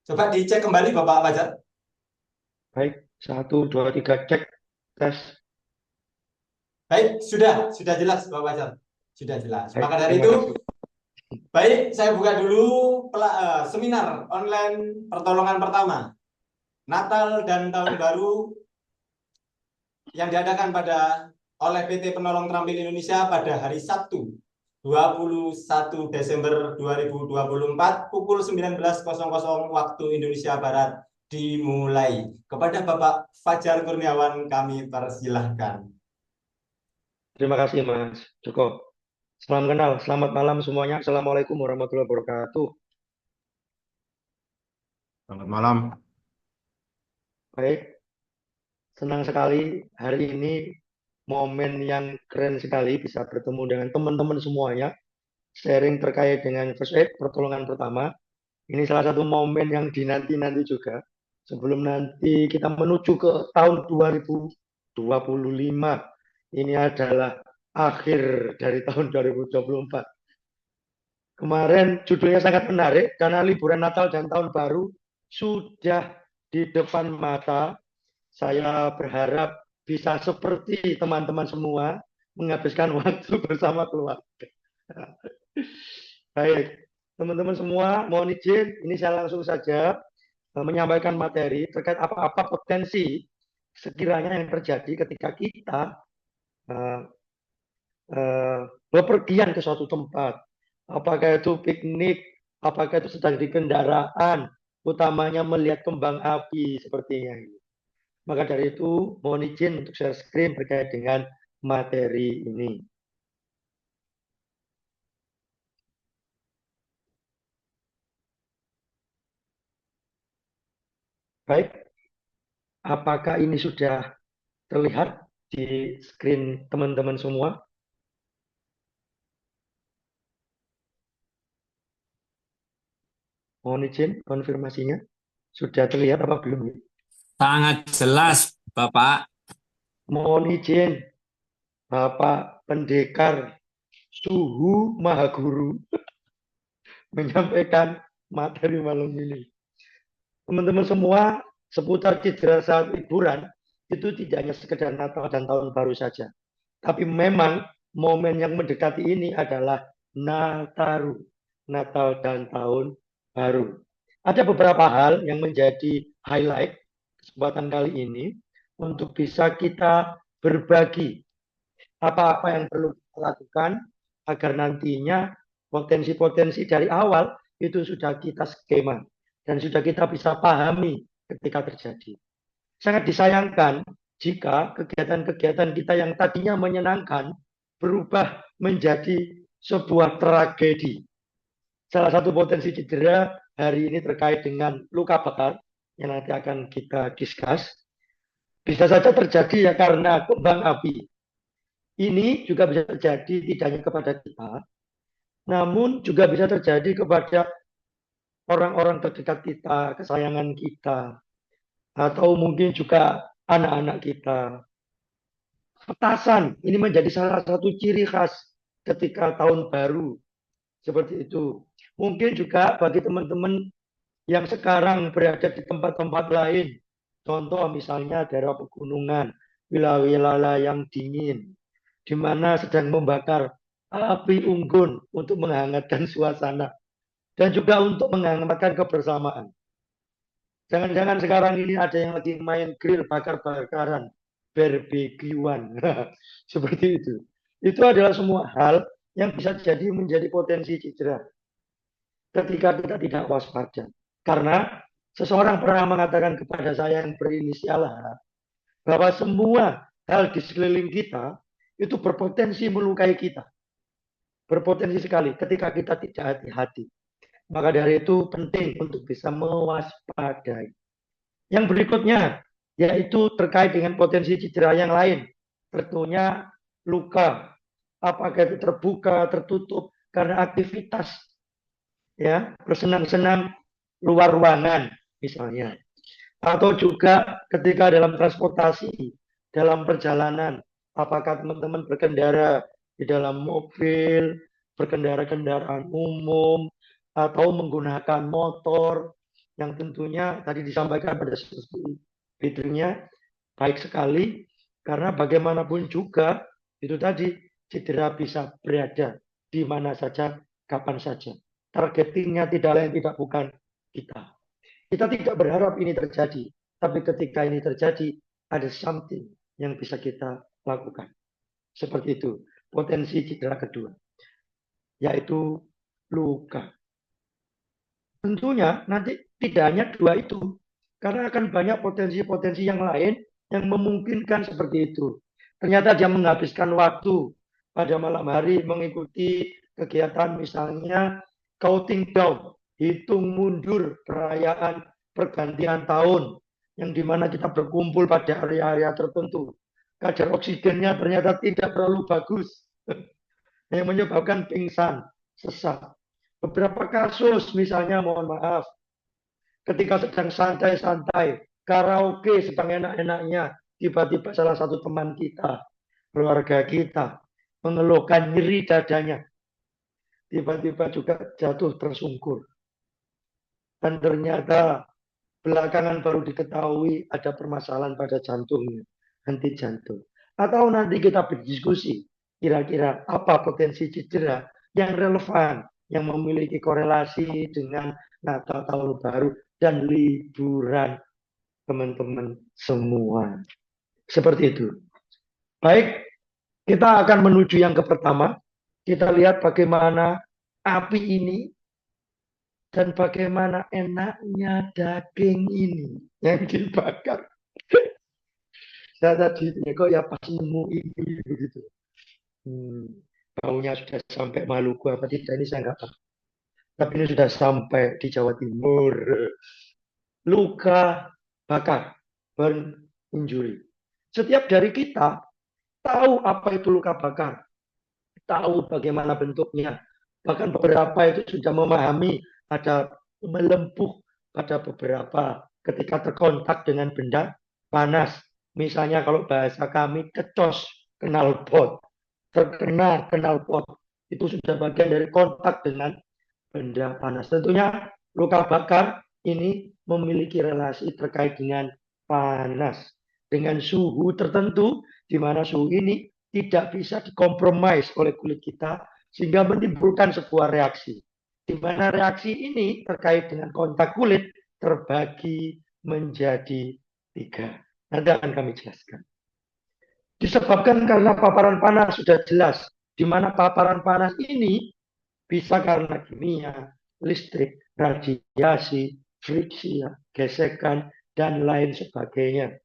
Coba dicek kembali Bapak Fajar. Baik, satu, dua, tiga, cek, tes. Baik, sudah jelas Bapak Fajar. Sudah jelas. Baik, Maka dari terima itu, kasih. baik, saya buka dulu seminar online pertolongan pertama Natal dan Tahun Baru yang diadakan oleh PT Penolong Terampil Indonesia pada hari Sabtu 21 Desember 2024 pukul 19.00 waktu Indonesia Barat dimulai. Kepada Bapak Fajar Kurniawan kami persilahkan. Terima kasih, Mas Joko. Salam kenal, selamat malam semuanya. Assalamualaikum warahmatullahi wabarakatuh. Selamat malam. Baik, senang sekali hari ini momen yang keren sekali bisa bertemu dengan teman-teman semuanya, sharing terkait dengan first aid, pertolongan pertama. Ini salah satu momen yang dinanti-nanti juga. Sebelum nanti kita menuju ke tahun 2025. Ini adalah akhir dari tahun 2024. Kemarin judulnya sangat menarik karena liburan Natal dan Tahun Baru sudah di depan mata. Saya berharap bisa seperti teman-teman semua menghabiskan waktu bersama keluarga. Baik, teman-teman semua, mohon izin, ini saya langsung saja menyampaikan materi terkait apa-apa potensi sekiranya yang terjadi ketika kita uh, bepergian ke suatu tempat. Apakah itu piknik, apakah itu sedang di kendaraan, utamanya melihat kembang api sepertinya. Maka dari itu, mohon izin untuk share screen terkait dengan materi ini. Baik, apakah ini sudah terlihat di screen teman-teman semua? Mohon izin konfirmasinya. Sudah terlihat apa belum? Sangat jelas, Bapak. Mohon izin Bapak Pendekar Suhu Mahaguru menyampaikan materi malam ini. Teman-teman semua, seputar cedera saat liburan itu tidak hanya sekedar Natal dan Tahun Baru saja. Tapi memang momen yang mendekati ini adalah Nataru, Natal dan Tahun Baru. Ada beberapa hal yang menjadi highlight kesempatan kali ini untuk bisa kita berbagi apa-apa yang perlu kita lakukan agar nantinya potensi-potensi dari awal itu sudah kita skema dan sudah kita bisa pahami ketika terjadi. Sangat disayangkan jika kegiatan-kegiatan kita yang tadinya menyenangkan berubah menjadi sebuah tragedi. Salah satu potensi cedera hari ini terkait dengan luka bakar yang nanti akan kita discuss. Bisa saja terjadi ya karena kembang api. Ini juga bisa terjadi tidak hanya kepada kita, namun juga bisa terjadi kepada orang-orang terdekat kita, kesayangan kita, atau mungkin juga anak-anak kita. Petasan ini menjadi salah satu ciri khas ketika tahun baru seperti itu. Mungkin juga bagi teman-teman yang sekarang berada di tempat-tempat lain, contoh misalnya daerah pegunungan, wilayah-wilayah yang dingin, di mana sedang membakar api unggun untuk menghangatkan suasana dan juga untuk menghangatkan kebersamaan. Jangan-jangan sekarang ini ada yang lagi main grill bakar-bakaran, barbekyuan, seperti itu. Itu adalah semua hal yang bisa jadi menjadi potensi cedera ketika kita tidak waspada. Karena seseorang pernah mengatakan kepada saya yang berinisial H, bahwa semua hal di sekeliling kita itu berpotensi melukai kita. Berpotensi sekali ketika kita tidak hati-hati. Maka dari itu penting untuk bisa mewaspadai. Yang berikutnya yaitu terkait dengan potensi cedera yang lain. Tentunya luka, apakah itu terbuka, tertutup karena aktivitas ya, bersenang-senang luar ruangan misalnya. Atau juga ketika dalam transportasi, dalam perjalanan, apakah teman-teman berkendara di dalam mobil, berkendara kendaraan umum, atau menggunakan motor, yang tentunya tadi disampaikan pada sesi leadernya baik sekali, karena bagaimanapun juga itu tadi cedera bisa berada di mana saja, kapan saja. Targetingnya tidak lain tidak bukan kita. Kita tidak berharap ini terjadi, tapi ketika ini terjadi, ada something yang bisa kita lakukan. Seperti itu, potensi cedera kedua, yaitu luka. Tentunya nanti tidak hanya dua itu, karena akan banyak potensi-potensi yang lain yang memungkinkan seperti itu. Ternyata dia menghabiskan waktu pada malam hari mengikuti kegiatan misalnya counting down, hitung mundur perayaan pergantian tahun, yang dimana kita berkumpul pada area-area tertentu. Kadar oksigennya ternyata tidak terlalu bagus, yang menyebabkan pingsan, sesak. Beberapa kasus misalnya, mohon maaf, ketika sedang santai-santai, karaoke sedang enak-enaknya, tiba-tiba salah satu teman kita, keluarga kita, mengeluhkan nyeri dadanya. Tiba-tiba juga jatuh tersungkur. Dan ternyata belakangan baru diketahui ada permasalahan pada jantungnya, henti jantung. Atau nanti kita berdiskusi, kira-kira apa potensi cedera yang relevan, yang memiliki korelasi dengan Natal Tahun Baru dan liburan teman-teman semua. Seperti itu. Baik, kita akan menuju yang ke pertama. Kita lihat bagaimana api ini dan bagaimana enaknya daging ini yang dibakar. Saya tadi kok ya pas nemu ini begitu. Baunya sudah sampai Maluku apa tidak ini saya nggak tahu. Tapi ini sudah sampai di Jawa Timur. Luka bakar, burn injury. Setiap dari kita tahu apa itu luka bakar, tahu bagaimana bentuknya. Bahkan beberapa itu sudah memahami ada melempuh pada beberapa ketika terkontak dengan benda panas. Misalnya kalau bahasa kami kecos, knalpot, terkena knalpot. Itu sudah bagian dari kontak dengan benda panas. Tentunya luka bakar ini memiliki relasi terkait dengan panas. Dengan suhu tertentu, di mana suhu ini tidak bisa dikompromis oleh kulit kita, sehingga menimbulkan sebuah reaksi. Di mana reaksi ini terkait dengan kontak kulit terbagi menjadi 3. Nanti akan kami jelaskan. Disebabkan karena paparan panas sudah jelas, di mana paparan panas ini bisa karena kimia, listrik, radiasi, friksi, gesekan, dan lain sebagainya.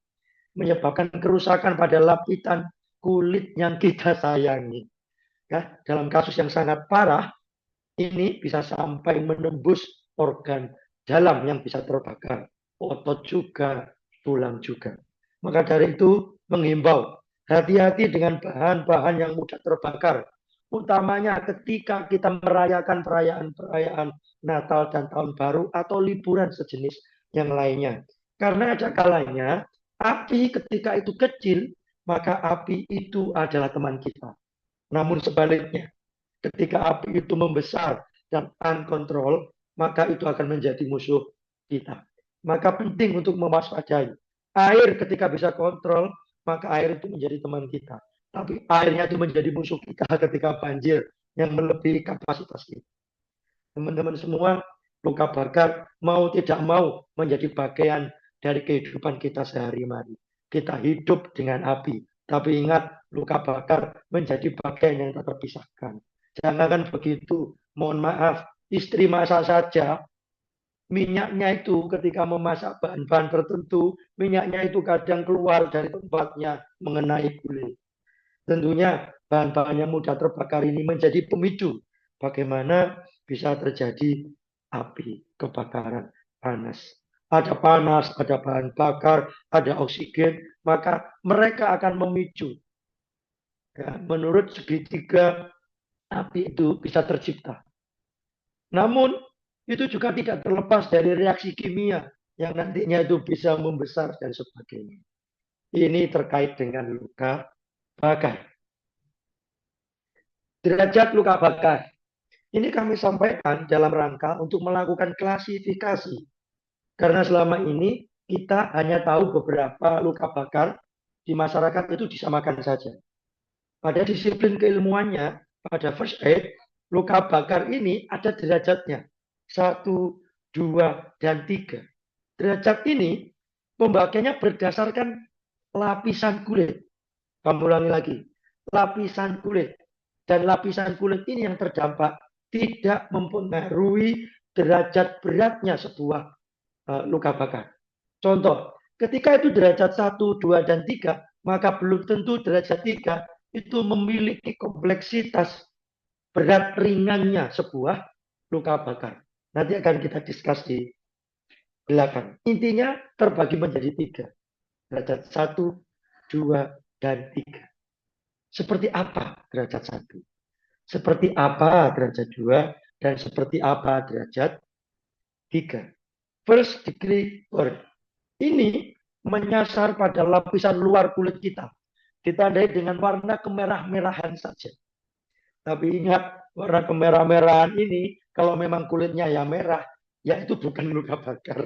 Menyebabkan kerusakan pada lapisan kulit yang kita sayangi. Ya, dalam kasus yang sangat parah, ini bisa sampai menembus organ dalam yang bisa terbakar. Otot juga, tulang juga. Maka dari itu menghimbau, hati-hati dengan bahan-bahan yang mudah terbakar. Utamanya ketika kita merayakan perayaan-perayaan Natal dan Tahun Baru atau liburan sejenis yang lainnya. Karena ada kalanya api ketika itu kecil, maka api itu adalah teman kita. Namun sebaliknya, ketika api itu membesar dan uncontrol, maka itu akan menjadi musuh kita. Maka penting untuk mewaspadai. Air ketika bisa kontrol, maka air itu menjadi teman kita. Tapi airnya itu menjadi musuh kita ketika banjir yang melebihi kapasitas kita. Teman-teman semua, luka bakar mau tidak mau menjadi bagian dari kehidupan kita sehari-hari. Kita hidup dengan api, tapi ingat luka bakar menjadi bagian yang tak terpisahkan. Jangan begitu, mohon maaf, istri masak saja, minyaknya itu ketika memasak bahan-bahan tertentu, minyaknya itu kadang keluar dari tempatnya mengenai kulit. Tentunya bahan-bahan yang mudah terbakar ini menjadi pemicu bagaimana bisa terjadi api, kebakaran, panas. Ada panas, ada bahan bakar, ada oksigen, maka mereka akan memicu. Ya, menurut segitiga api itu bisa tercipta. Namun itu juga tidak terlepas dari reaksi kimia yang nantinya itu bisa membesar dan sebagainya. Ini terkait dengan luka bakar. Derajat luka bakar. Ini kami sampaikan dalam rangka untuk melakukan klasifikasi Karena selama ini kita hanya tahu beberapa luka bakar di masyarakat itu disamakan saja. Pada disiplin keilmuannya, pada first aid, luka bakar ini ada derajatnya. 1, 2, dan 3. Derajat ini pembagiannya berdasarkan lapisan kulit. Kamu ulangi lagi. Lapisan kulit. Dan lapisan kulit ini yang terdampak tidak mempengaruhi derajat beratnya sebuah luka bakar. Contoh, ketika itu derajat 1, 2, dan 3, maka belum tentu derajat 3 itu memiliki kompleksitas berat ringannya sebuah luka bakar. Nanti akan kita diskus di belakang. Intinya terbagi menjadi 3. Derajat 1, 2, dan 3. Seperti apa derajat 1? Seperti apa derajat 2? Dan seperti apa derajat 3? First degree burn. Ini menyasar pada lapisan luar kulit kita. Ditandai dengan warna kemerah-merahan saja. Tapi ingat, warna kemerah-merahan ini, kalau memang kulitnya yang merah, ya itu bukan luka bakar.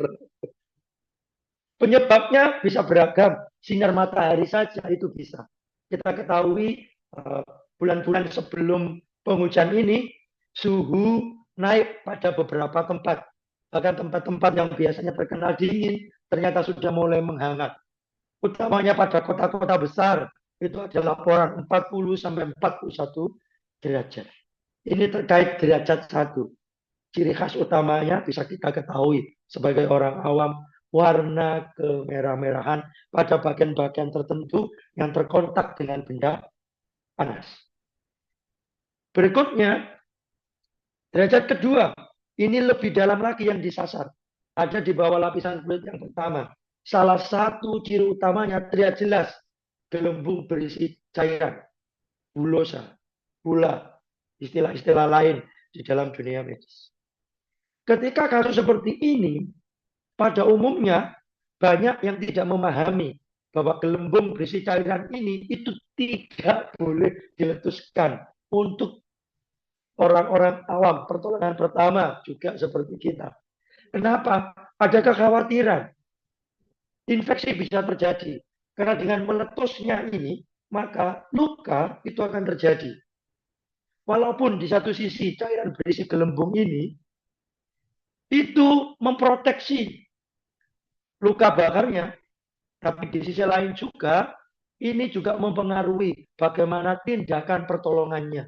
Penyebabnya bisa beragam. Sinar matahari saja itu bisa. Kita ketahui bulan-bulan sebelum penghujan ini, suhu naik pada beberapa tempat. Bahkan tempat-tempat yang biasanya terkenal dingin, ternyata sudah mulai menghangat. Utamanya pada kota-kota besar, itu ada laporan 40-41 derajat. Ini terkait derajat 1. Ciri khas utamanya bisa kita ketahui sebagai orang awam, warna kemerah-merahan pada bagian-bagian tertentu yang terkontak dengan benda panas. Berikutnya, derajat kedua, ini lebih dalam lagi yang disasar. Ada di bawah lapisan kulit yang pertama. Salah satu ciri utamanya terlihat jelas, gelembung berisi cairan, bulosa, pula istilah-istilah lain di dalam dunia medis. Ketika kasus seperti ini, pada umumnya banyak yang tidak memahami bahwa gelembung berisi cairan ini itu tidak boleh diletuskan untuk orang-orang awam. Pertolongan pertama juga seperti kita. Kenapa? Ada kekhawatiran infeksi bisa terjadi. Karena dengan meletusnya ini, maka luka itu akan terjadi. Walaupun di satu sisi cairan berisi gelembung ini itu memproteksi luka bakarnya, tapi di sisi lain juga ini juga mempengaruhi bagaimana tindakan pertolongannya.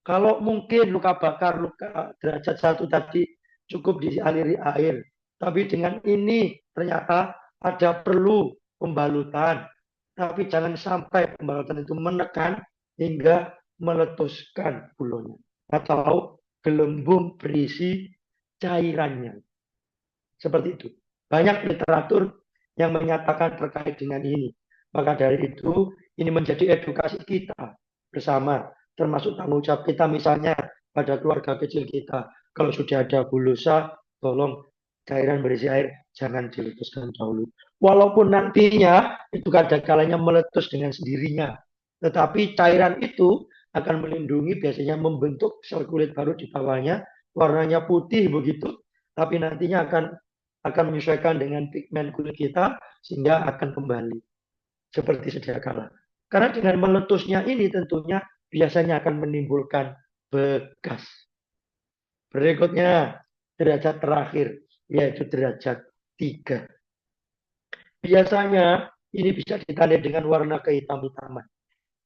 Kalau mungkin luka bakar, luka derajat 1 tadi cukup dialiri air, tapi dengan ini ternyata ada perlu pembalutan, tapi jangan sampai pembalutan itu menekan hingga meletuskan bulunya atau gelembung berisi cairannya. Seperti itu. Banyak literatur yang menyatakan terkait dengan ini. Maka dari itu, ini menjadi edukasi kita bersama, termasuk tanggung jawab kita misalnya pada keluarga kecil kita. Kalau sudah ada bulosa, tolong cairan berisi air jangan diletuskan dahulu. Walaupun nantinya itu ada kalanya meletus dengan sendirinya. Tetapi cairan itu akan melindungi, biasanya membentuk sel kulit baru di bawahnya, warnanya putih begitu, tapi nantinya akan menyesuaikan dengan pigmen kulit kita sehingga akan kembali seperti sedia kala. Karena dengan meletusnya ini tentunya biasanya akan menimbulkan bekas. Berikutnya derajat terakhir yaitu derajat 3. Biasanya ini bisa ditandai dengan warna kehitam-hitaman.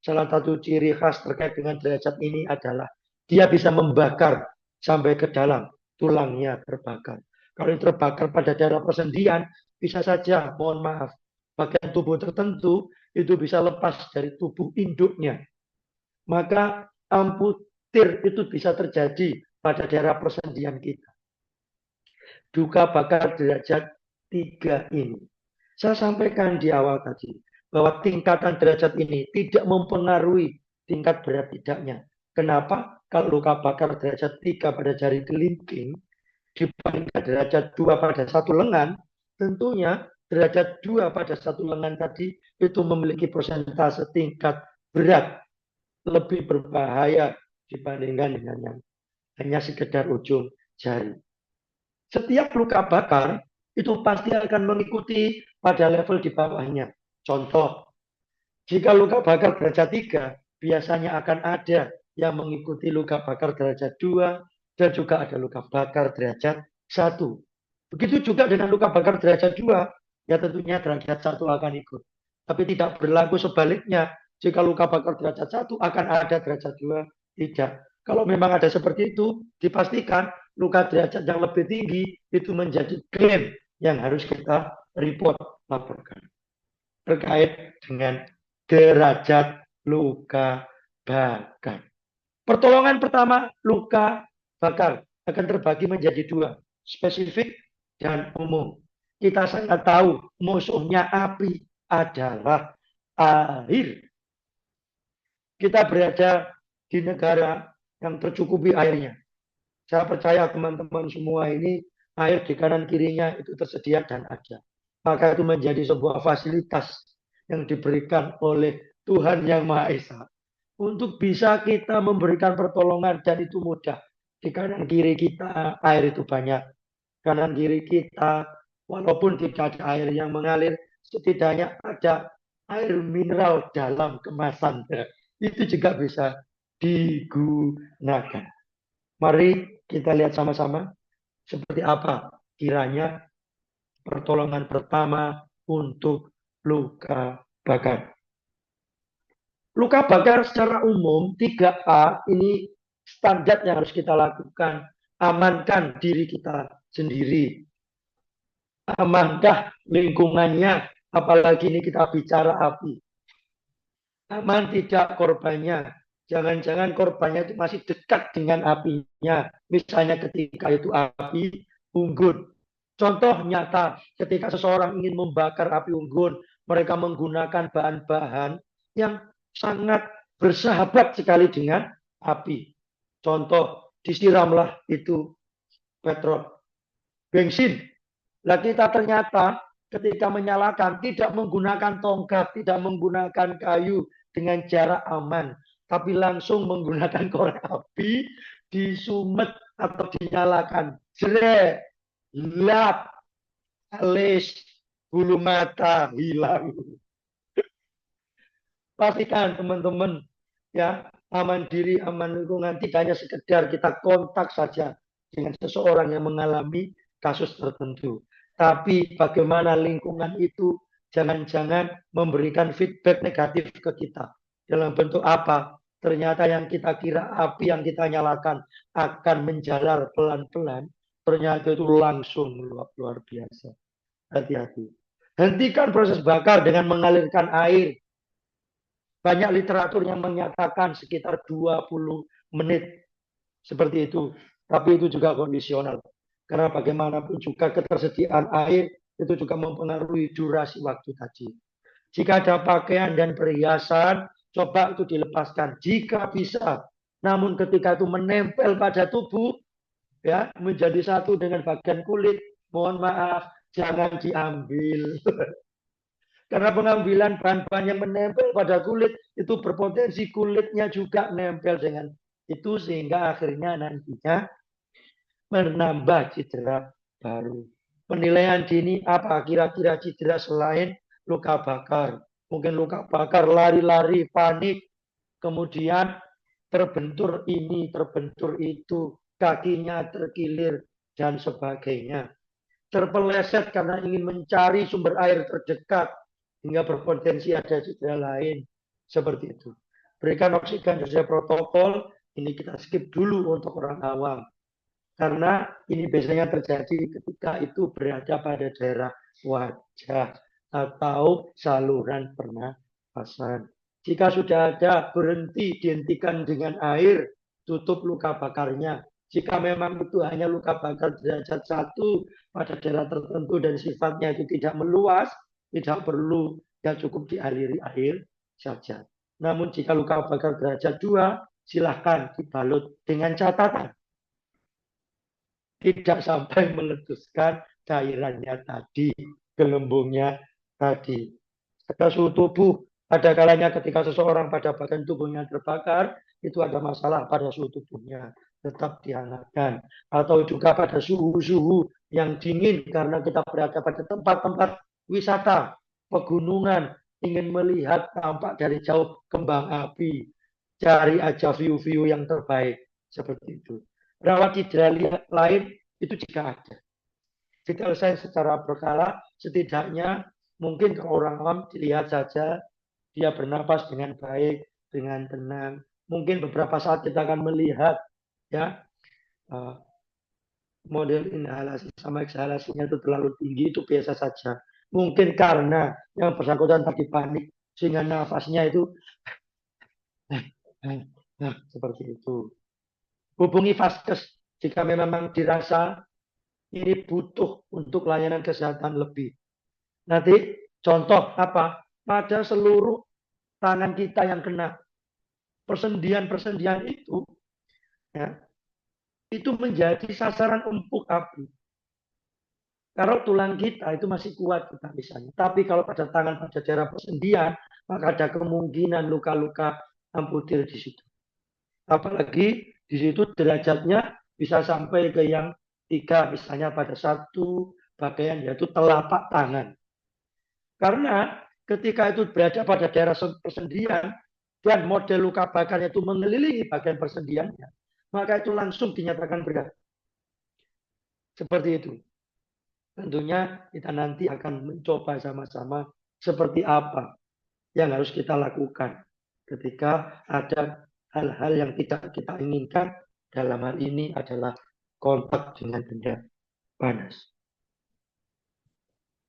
Salah satu ciri khas terkait dengan derajat ini adalah dia bisa membakar sampai ke dalam, tulangnya terbakar. Kalau ini terbakar pada daerah persendian, bisa saja, mohon maaf, bagian tubuh tertentu itu bisa lepas dari tubuh induknya. Maka amputir itu bisa terjadi pada daerah persendian kita. Duka bakar derajat 3 ini. Saya sampaikan di awal tadi, bahwa tingkatan derajat ini tidak mempengaruhi tingkat berat tidaknya. Kenapa? Kalau luka bakar derajat 3 pada jari kelingking dibandingkan derajat 2 pada satu lengan, tentunya derajat 2 pada satu lengan tadi itu memiliki persentase tingkat berat lebih berbahaya dibandingkan dengan yang hanya sekedar ujung jari. Setiap luka bakar itu pasti akan mengikuti pada level di bawahnya. Contoh, jika luka bakar derajat 3, biasanya akan ada yang mengikuti luka bakar derajat 2, dan juga ada luka bakar derajat 1. Begitu juga dengan luka bakar derajat 2, ya tentunya derajat 1 akan ikut. Tapi tidak berlaku sebaliknya. Jika luka bakar derajat 1 akan ada derajat 2, tidak. Kalau memang ada seperti itu, dipastikan luka derajat yang lebih tinggi itu menjadi klaim yang harus kita report, laporkan. Terkait dengan derajat luka bakar. Pertolongan pertama, luka bakar akan terbagi menjadi 2, spesifik dan umum. Kita sangat tahu musuhnya api adalah air. Kita berada di negara yang tercukupi airnya. Saya percaya teman-teman semua ini air di kanan kirinya itu tersedia dan ada. Maka itu menjadi sebuah fasilitas yang diberikan oleh Tuhan Yang Maha Esa untuk bisa kita memberikan pertolongan, dan itu mudah. Di kanan kiri kita air itu banyak. Kanan kiri kita walaupun tidak ada air yang mengalir, setidaknya ada air mineral dalam kemasan. Itu juga bisa digunakan. Mari kita lihat sama-sama seperti apa kiranya pertolongan pertama untuk luka bakar. Luka bakar secara umum 3A ini standar yang harus kita lakukan. Amankan diri kita sendiri. Amankan lingkungannya, apalagi ini kita bicara api. Aman tidak korbannya. Jangan-jangan korbannya itu masih dekat dengan apinya. Misalnya ketika itu api unggun. Contoh nyata, ketika seseorang ingin membakar api unggun, mereka menggunakan bahan-bahan yang sangat bersahabat sekali dengan api. Contoh, disiramlah itu petrol, bensin. Lah kita ternyata ketika menyalakan tidak menggunakan tongkat, tidak menggunakan kayu dengan jarak aman, tapi langsung menggunakan korek api, disumet atau dinyalakan. Jrek, lap, alis, bulu mata hilang. Pastikan teman-teman ya, aman diri, aman lingkungan, tidak hanya sekedar kita kontak saja dengan seseorang yang mengalami kasus tertentu, tapi bagaimana lingkungan itu jangan-jangan memberikan feedback negatif ke kita. Dalam bentuk apa? Ternyata yang kita kira api yang kita nyalakan akan menjalar pelan-pelan, ternyata itu langsung meluap luar biasa. Hati-hati. Hentikan proses bakar dengan mengalirkan air. Banyak literatur yang menyatakan sekitar 20 menit seperti itu. Tapi itu juga kondisional. Karena bagaimanapun juga ketersediaan air itu juga mempengaruhi durasi waktu tadi. Jika ada pakaian dan perhiasan, coba itu dilepaskan jika bisa. Namun ketika itu menempel pada tubuh, ya menjadi satu dengan bagian kulit, mohon maaf, jangan diambil. Karena pengambilan bahan-bahan yang menempel pada kulit itu berpotensi kulitnya juga nempel dengan itu, sehingga akhirnya nantinya menambah cedera baru. Penilaian dini apa kira-kira cedera selain luka bakar? Mungkin luka bakar, lari-lari, panik, kemudian terbentur ini, terbentur itu, kakinya terkilir, dan sebagainya. Terpeleset karena ingin mencari sumber air terdekat, hingga berpotensi ada cedera lain. Seperti itu. Berikan oksigen sesuai protokol, ini kita skip dulu untuk orang awam. Karena ini biasanya terjadi ketika itu berada pada daerah wajah atau saluran pernafasan. Jika sudah ada, berhenti, dihentikan dengan air, tutup luka bakarnya. Jika memang itu hanya luka bakar derajat 1 pada daerah tertentu dan sifatnya itu tidak meluas, tidak perlu, ya cukup dialiri air saja. Namun jika luka bakar derajat 2, silahkan dibalut dengan catatan tidak sampai meletuskan cairannya tadi, gelembungnya tadi. Pada suhu tubuh, ada kalanya ketika seseorang pada bagian tubuhnya terbakar, itu ada masalah pada suhu tubuhnya, tetap dihangatkan. Atau juga pada suhu-suhu yang dingin karena kita berada pada tempat-tempat wisata, pegunungan, ingin melihat tampak dari jauh kembang api, cari aja view-view yang terbaik, seperti itu. Rawat cedera lain itu jika ada. Jika saya secara berkala, setidaknya mungkin ke orang awam dilihat saja dia bernapas dengan baik, dengan tenang. Mungkin beberapa saat kita akan melihat ya model inhalasi sama eksalasinya itu terlalu tinggi, itu biasa saja. Mungkin karena yang bersangkutan tadi panik sehingga nafasnya itu seperti itu. Hubungi vaskes jika memang dirasa ini butuh untuk layanan kesehatan lebih. Nanti contoh apa? Pada seluruh tangan kita yang kena persendian-persendian itu, ya, itu menjadi sasaran empuk api. Kalau tulang kita itu masih kuat kita misalnya, tapi kalau pada tangan pada daerah persendian, maka ada kemungkinan luka-luka amputir di situ. Apalagi di situ derajatnya bisa sampai ke yang 3, misalnya pada satu bagian yaitu telapak tangan. Karena ketika itu berada pada daerah persendian dan model luka bakarnya itu mengelilingi bagian persendiannya, maka itu langsung dinyatakan berat. Seperti itu. Tentunya kita nanti akan mencoba sama-sama seperti apa yang harus kita lakukan ketika ada hal-hal yang tidak kita inginkan. Dalam hal ini adalah kontak dengan benda panas.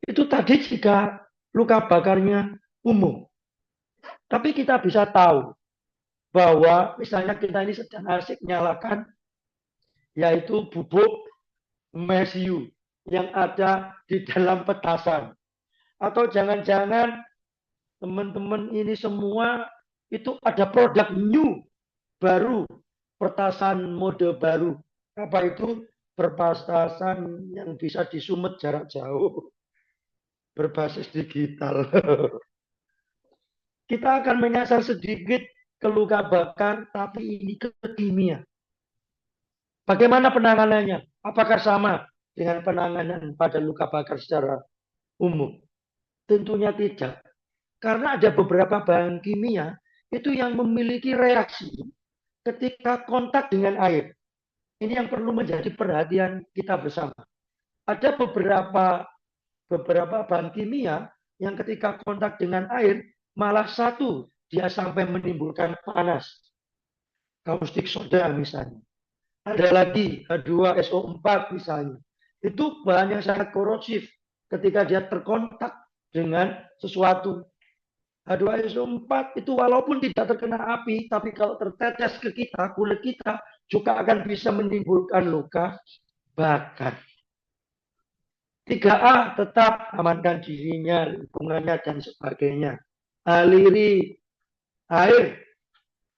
Itu tadi jika luka bakarnya umum. Tapi kita bisa tahu bahwa misalnya kita ini sedang asik nyalakan yaitu bubuk mesiu yang ada di dalam petasan. Atau jangan-jangan teman-teman ini semua itu ada produk new baru, petasan mode baru. Apa itu? Perpetasan yang bisa disumet jarak jauh, berbasis digital. Kita akan menyasar sedikit ke luka bakar, tapi ini ke kimia. Bagaimana penanganannya? Apakah sama dengan penanganan pada luka bakar secara umum? Tentunya tidak. Karena ada beberapa bahan kimia itu yang memiliki reaksi ketika kontak dengan air. Ini yang perlu menjadi perhatian kita bersama. Ada beberapa bahan kimia yang ketika kontak dengan air malah satu dia sampai menimbulkan panas. Kaustik soda misalnya. Ada lagi H2SO4 misalnya. Itu bahan yang sangat korosif ketika dia terkontak dengan sesuatu. H2SO4 itu walaupun tidak terkena api, tapi kalau tertetes ke kita, kulit kita juga akan bisa menimbulkan luka bakar. 3A tetap amankan dirinya, lingkungannya, dan sebagainya. Aliri air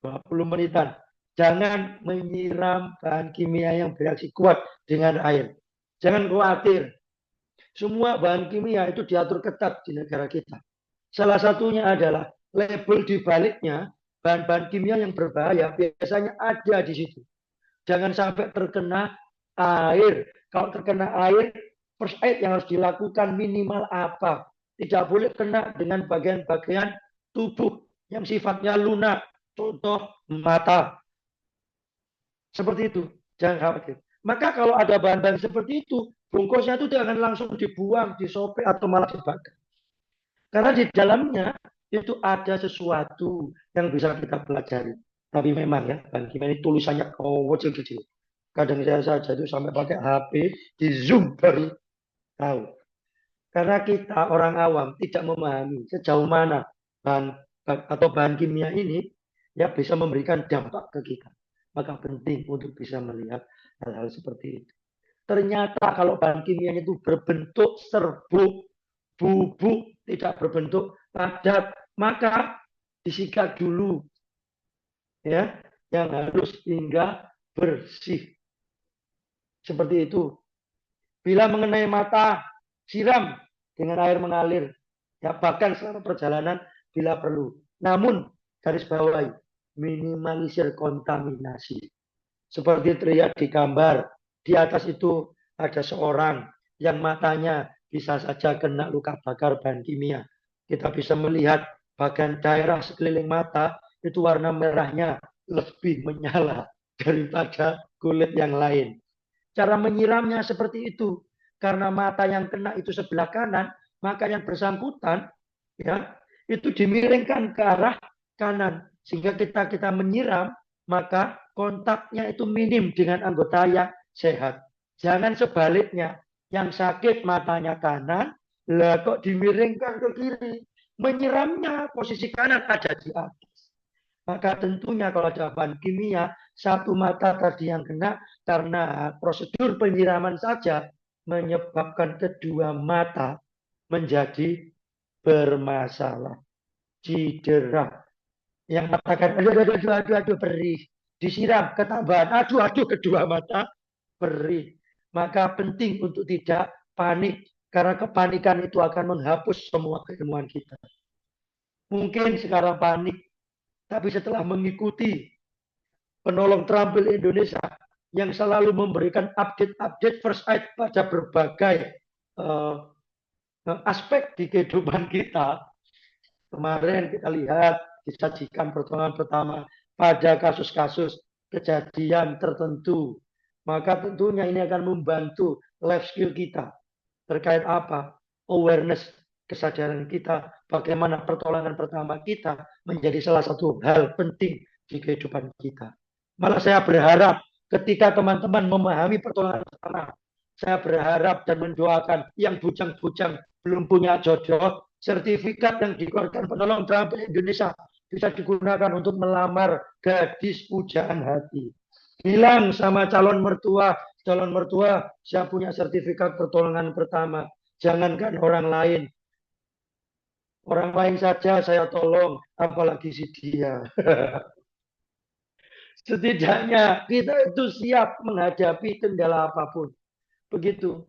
20 menitan. Jangan menyiram bahan kimia yang bereaksi kuat dengan air. Jangan khawatir. Semua bahan kimia itu diatur ketat di negara kita. Salah satunya adalah label di baliknya, bahan-bahan kimia yang berbahaya biasanya ada di situ. Jangan sampai terkena air. Kalau terkena air, first aid yang harus dilakukan minimal apa? Tidak boleh kena dengan bagian-bagian tubuh yang sifatnya lunak. Contoh mata. Seperti itu. Jangan khawatir. Maka kalau ada bahan-bahan seperti itu, bungkusnya itu jangan langsung dibuang, disobek, atau malah dibakar. Karena di dalamnya itu ada sesuatu yang bisa kita pelajari. Tapi memang ya, bahan kimia ini tulisannya kecil-kecil. Kadang saya saja itu sampai pakai HP, di zoom baru tahu. Karena kita orang awam tidak memahami sejauh mana bahan kimia ini ya bisa memberikan dampak ke kita. Maka penting untuk bisa melihat hal-hal seperti itu. Ternyata kalau bahan kimianya itu berbentuk serbuk, bubuk, tidak berbentuk padat, maka disikat dulu, ya, yang halus hingga bersih. Seperti itu. Bila mengenai mata, siram dengan air mengalir, ya, bahkan selama perjalanan bila perlu. Namun garis bawahi, minimalisir kontaminasi. Seperti terlihat di gambar, di atas itu ada seorang yang matanya bisa saja kena luka bakar bahan kimia. Kita bisa melihat bagian daerah sekeliling mata itu warna merahnya lebih menyala daripada kulit yang lain. Cara menyiramnya seperti itu. Karena mata yang kena itu sebelah kanan, maka yang bersangkutan ya itu dimiringkan ke arah kanan. Sehingga kita menyiram, maka kontaknya itu minim dengan anggota yang sehat. Jangan sebaliknya, yang sakit matanya kanan, lah kok dimiringkan ke kiri. Menyiramnya posisi kanan ada di atas. Maka tentunya kalau ada bahan kimia, satu mata tadi yang kena karena prosedur penyiraman saja menyebabkan kedua mata menjadi bermasalah, cedera. Yang mengatakan, aduh, perih. Disiram, ketambahan, aduh, kedua mata perih. Maka penting untuk tidak panik, karena kepanikan itu akan menghapus semua keilmuan kita. Mungkin sekarang panik, tapi setelah mengikuti penolong terampil Indonesia yang selalu memberikan update first aid pada berbagai aspek di kehidupan kita, kemarin kita lihat disajikan pertolongan pertama pada kasus-kasus kejadian tertentu. Maka tentunya ini akan membantu life skill kita. Terkait apa? Awareness, kesadaran kita, bagaimana pertolongan pertama kita menjadi salah satu hal penting di kehidupan kita. Malah saya berharap ketika teman-teman memahami pertolongan pertama, saya berharap dan mendoakan yang bujang-bujang belum punya jodoh, sertifikat yang dikeluarkan penolong terampil Indonesia bisa digunakan untuk melamar gadis pujaan hati. Bilang sama calon mertua, saya punya sertifikat pertolongan pertama. Jangankan orang lain. Orang lain saja saya tolong, apalagi si dia. Setidaknya kita itu siap menghadapi kendala apapun. Begitu.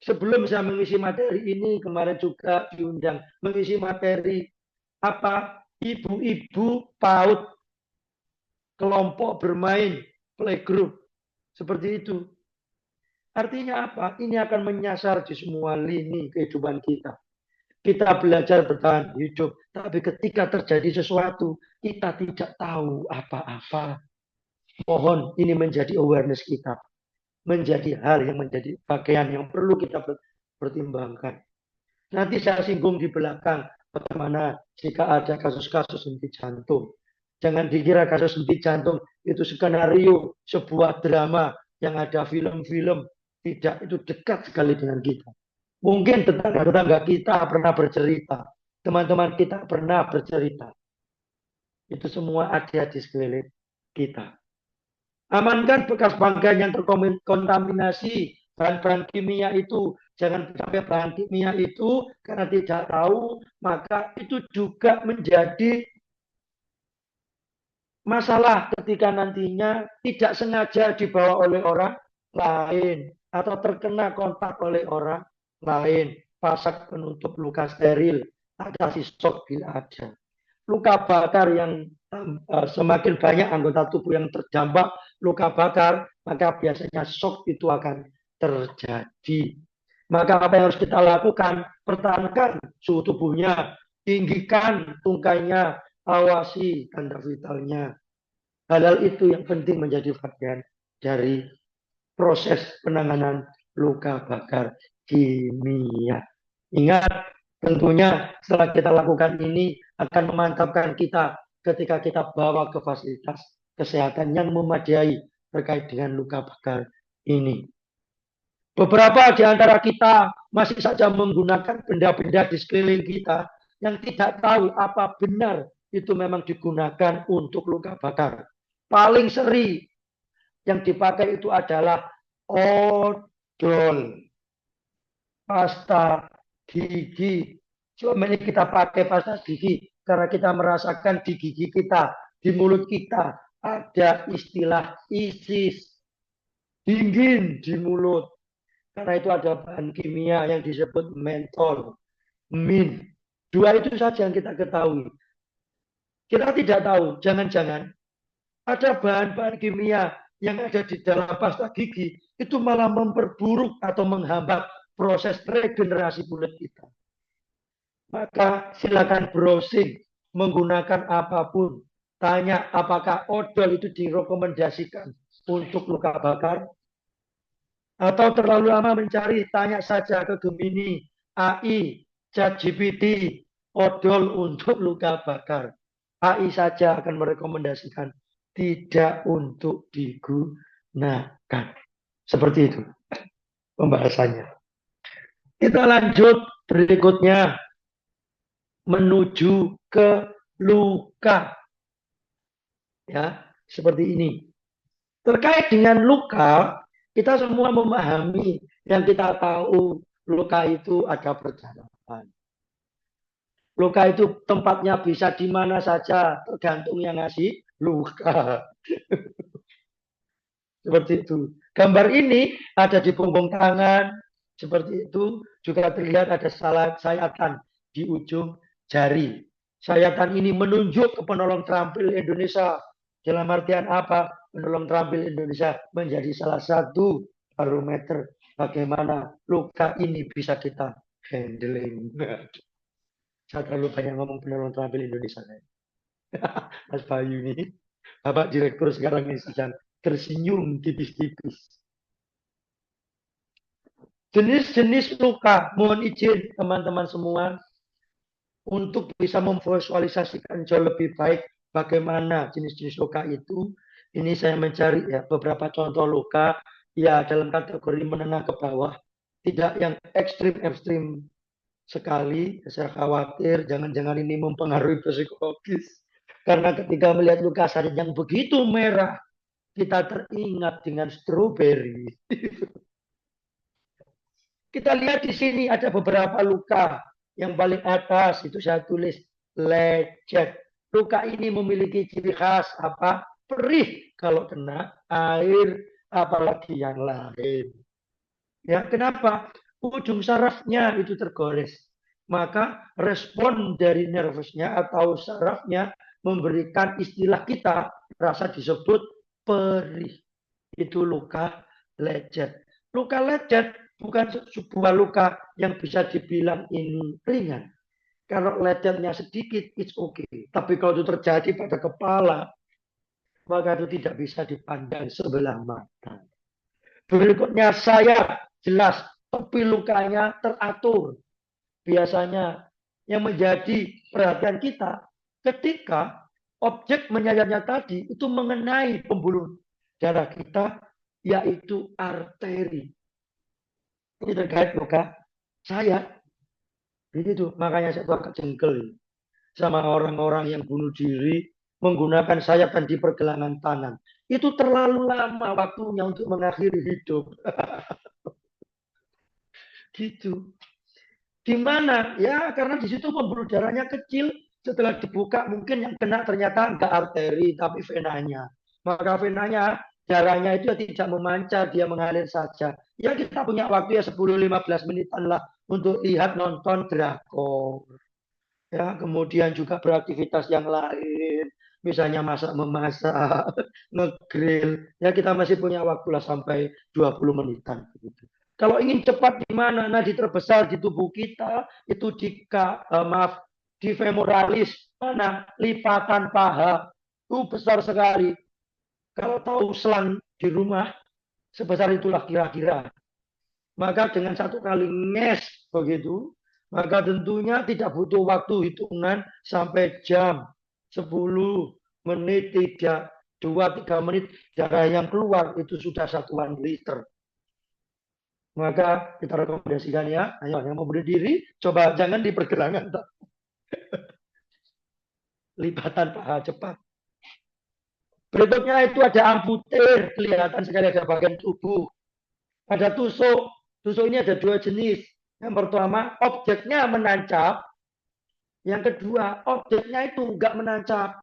Sebelum saya mengisi materi ini, kemarin juga diundang mengisi materi apa? Ibu-ibu PAUD, kelompok bermain, playgroup. Seperti itu. Artinya apa? Ini akan menyasar di semua lini kehidupan kita. Kita belajar bertahan hidup, tapi ketika terjadi sesuatu, kita tidak tahu apa-apa. Mohon ini menjadi awareness kita. Menjadi hal yang menjadi bagian yang perlu kita pertimbangkan. Nanti saya singgung di belakang bagaimana jika ada kasus-kasus henti jantung. Jangan dikira kasus henti jantung itu skenario sebuah drama yang ada film-film. Tidak, itu dekat sekali dengan kita. Mungkin tetangga-tetangga kita pernah bercerita. Teman-teman kita pernah bercerita. Itu semua ada di sekeliling kita. Amankan bekas pakaian yang terkontaminasi bahan-bahan kimia itu. Jangan sampai bahan kimia itu karena tidak tahu, maka itu juga menjadi masalah ketika nantinya tidak sengaja dibawa oleh orang lain atau terkena kontak oleh orang lain. Pasak penutup luka steril, ada shock bila ada. Luka bakar yang semakin banyak anggota tubuh yang terdampak luka bakar, maka biasanya shock itu akan terjadi. Maka apa yang harus kita lakukan? Pertahankan suhu tubuhnya, tinggikan tungkainya, awasi tanda vitalnya. Hal-hal itu yang penting menjadi bagian dari proses penanganan luka bakar kimia. Ingat, tentunya setelah kita lakukan ini akan memantapkan kita ketika kita bawa ke fasilitas kesehatan yang memadai terkait dengan luka bakar ini. Beberapa di antara kita masih saja menggunakan benda-benda di sekeliling kita yang tidak tahu apa benar itu memang digunakan untuk luka bakar. Paling sering yang dipakai itu adalah odol, pasta gigi. Selama ini kita pakai pasta gigi karena kita merasakan di gigi kita, di mulut kita ada istilah isis, dingin di mulut. Karena itu ada bahan kimia yang disebut mentol, min. Dua itu saja yang kita ketahui. Kita tidak tahu, jangan-jangan ada bahan-bahan kimia yang ada di dalam pasta gigi itu malah memperburuk atau menghambat proses regenerasi kulit kita. Maka silakan browsing menggunakan apapun. Tanya apakah odol itu direkomendasikan untuk luka bakar. Atau terlalu lama mencari, tanya saja ke Gemini, AI, ChatGPT, odol untuk luka bakar. AI saja akan merekomendasikan, tidak untuk digunakan. Seperti itu pembahasannya. Kita lanjut berikutnya. Menuju ke luka. Ya, seperti ini. Terkait dengan luka, kita semua memahami yang kita tahu luka itu ada perjalanan. Luka itu tempatnya bisa di mana saja, tergantung yang ngasih luka. Seperti itu. Gambar ini ada di punggung tangan, seperti itu. Juga terlihat ada sayatan di ujung jari. Sayatan ini menunjuk ke penolong terampil Indonesia. Dalam artian apa? Penolong terampil Indonesia menjadi salah satu barometer bagaimana luka ini bisa kita handling. Saya terlalu banyak ngomong penolong terampil Indonesia. Mas Bayu ini, Bapak Direktur sekarang ini sedang tersenyum tipis-tipis. Jenis-jenis luka, mohon izin teman-teman semua untuk bisa memvisualisasikan jauh lebih baik bagaimana jenis-jenis luka itu. Ini saya mencari ya beberapa contoh luka ya dalam kategori menengah ke bawah, tidak yang ekstrim-ekstrim sekali. Saya khawatir jangan-jangan ini mempengaruhi psikologis. Karena ketika melihat luka saraf yang begitu merah, kita teringat dengan stroberi. Kita lihat di sini ada beberapa luka. Yang paling atas itu saya tulis lecet. Luka ini memiliki ciri khas apa? Perih kalau kena air, apalagi yang lain. Ya, kenapa? Ujung sarafnya itu tergores. Maka respon dari nervusnya atau sarafnya memberikan istilah kita, rasa disebut perih. Itu luka lecet. Luka lecet bukan sebuah luka yang bisa dibilang ini ringan. Kalau lecetnya sedikit, it's okay. Tapi kalau itu terjadi pada kepala, maka itu tidak bisa dipandang sebelah mata. Berikutnya saya jelas, tapi lukanya teratur. Biasanya yang menjadi perhatian kita ketika objek menyayatnya tadi itu mengenai pembuluh darah kita, yaitu arteri. Ini terkait luka saya. Itu makanya saya agak jengkel sama orang-orang yang bunuh diri menggunakan sayatan di pergelangan tangan. Itu terlalu lama waktunya untuk mengakhiri hidup. Gitu. Di mana? Ya karena di situ pembuluh darahnya kecil. Setelah dibuka mungkin yang kena ternyata enggak arteri tapi venanya. Maka venanya darahnya itu tidak memancar, dia mengalir saja. Ya kita punya waktu ya 10-15 menitan lah untuk lihat nonton drakor. Ya, kemudian juga beraktivitas yang lain, misalnya masak-memasak, ngegrill. Ya kita masih punya waktu lah sampai 20 menitan begitu. Kalau ingin cepat di mana? Nadi terbesar di tubuh kita itu di femoralis, mana? Lipatan paha. Itu besar sekali. Kalau tahu selang di rumah, sebesar itulah kira-kira. Maka dengan satu kali nges begitu, maka tentunya tidak butuh waktu hitungan sampai jam 10 menit, tidak 2-3 menit darah yang keluar itu sudah satuan liter. Maka kita rekomendasikan ya, ayo yang mau bunuh diri, coba jangan di pergelangan. Lipatan paha cepat. Berikutnya itu ada amputir, kelihatan sekali ada bagian tubuh. Ada tusuk. Tusuk ini ada dua jenis. Yang pertama, objeknya menancap. Yang kedua, objeknya itu enggak menancap.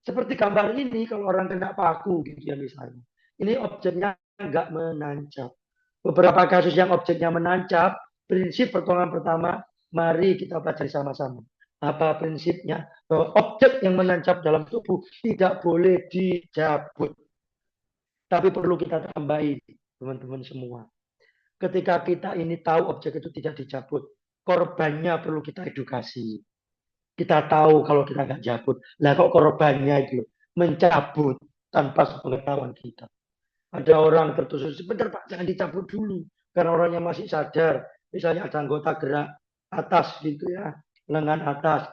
Seperti gambar ini, kalau orang kena paku gitu ya misalnya. Ini objeknya enggak menancap. Beberapa kasus yang objeknya menancap, prinsip pertolongan pertama, mari kita pelajari sama-sama. Apa prinsipnya? Bahwa objek yang menancap dalam tubuh tidak boleh dicabut. Tapi perlu kita tambahi, teman-teman semua. Ketika kita ini tahu objek itu tidak dicabut, korbannya perlu kita edukasi. Kita tahu kalau kita nggak cabut. Lah kok korbannya itu mencabut tanpa sepengetahuan kita. Ada orang tertusuk, sebentar Pak, jangan dicabut dulu. Karena orangnya masih sadar. Misalnya ada anggota gerak atas gitu ya, lengan atas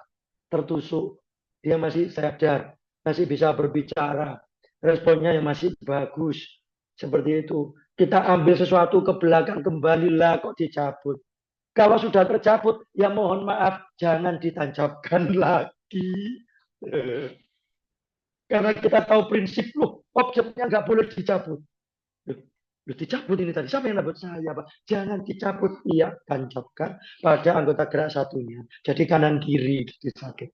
tertusuk. Dia masih sadar, masih bisa berbicara. Responnya yang masih bagus. Seperti itu. Kita ambil sesuatu ke belakang, kembalilah kok dicabut. Kalau sudah tercabut, ya mohon maaf, jangan ditancapkan lagi. Karena kita tahu prinsip, loh, objeknya nggak boleh dicabut. Loh, dicabut ini tadi, siapa yang nabut saya, Pak? Jangan dicabut, iya, tancapkan pada anggota gerak satunya. Jadi kanan kiri, gitu sakit.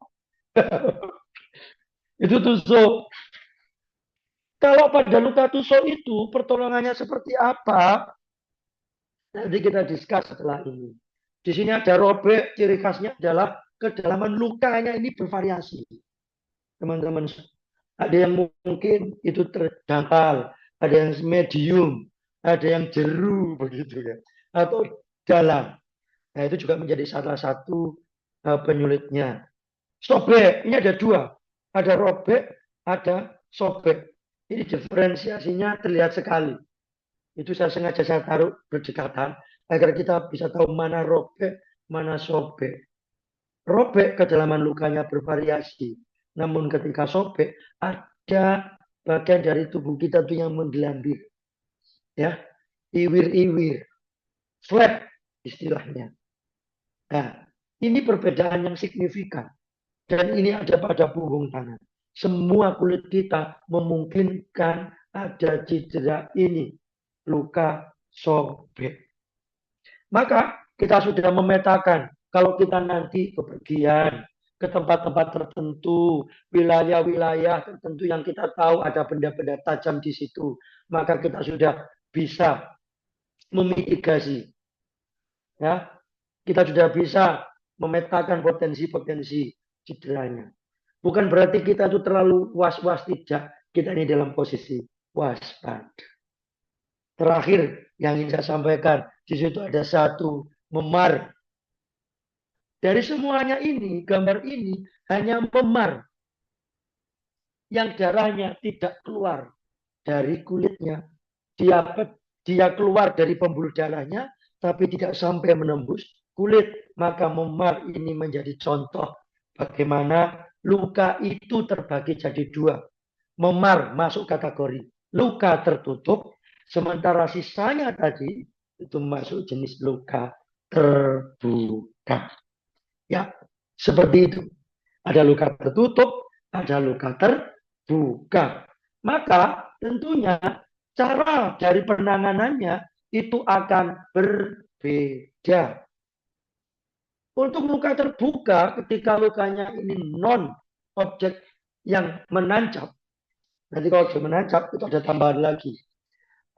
Itu tusuk. Kalau pada luka tusuk itu, pertolongannya seperti apa? Nanti kita diskus setelah ini. Di sini ada robek, ciri khasnya adalah kedalaman lukanya ini bervariasi. Teman-teman, ada yang mungkin itu terdangkal, ada yang medium, ada yang jeru begitu ya, atau dalam. Nah, itu juga menjadi salah satu penyulitnya. Sobek, ini ada dua. Ada robek, ada sobek. Ini diferensiasinya terlihat sekali. Itu sengaja saya taruh berdekatan agar kita bisa tahu mana robek, mana sobek. Robek kedalaman lukanya bervariasi. Namun ketika sobek, ada bagian dari tubuh kita tuh yang menggelambir. Ya, iwir-iwir. Flap istilahnya. Nah, ini perbedaan yang signifikan. Dan ini ada pada punggung tangan. Semua kulit kita memungkinkan ada cedera ini. Luka sobek. Maka kita sudah memetakan kalau kita nanti bepergian ke tempat-tempat tertentu, wilayah-wilayah tertentu yang kita tahu ada benda-benda tajam di situ, maka kita sudah bisa memitigasi. Ya, kita sudah bisa memetakan potensi-potensi cederanya. Bukan berarti kita itu terlalu was-was, tidak. Kita ini dalam posisi waspada. Terakhir yang ingin saya sampaikan, di situ ada satu memar. Dari semuanya ini, gambar ini hanya memar yang darahnya tidak keluar dari kulitnya. Dia keluar dari pembuluh darahnya, tapi tidak sampai menembus kulit. Maka memar ini menjadi contoh bagaimana luka itu terbagi jadi dua. Memar masuk kategori luka tertutup, sementara sisanya tadi itu masuk jenis luka terbuka. Ya, seperti itu. Ada luka tertutup, ada luka terbuka. Maka tentunya cara dari penanganannya itu akan berbeda. Untuk luka terbuka, ketika lukanya ini non objek yang menancap, nanti kalau sudah menancap itu ada tambahan lagi.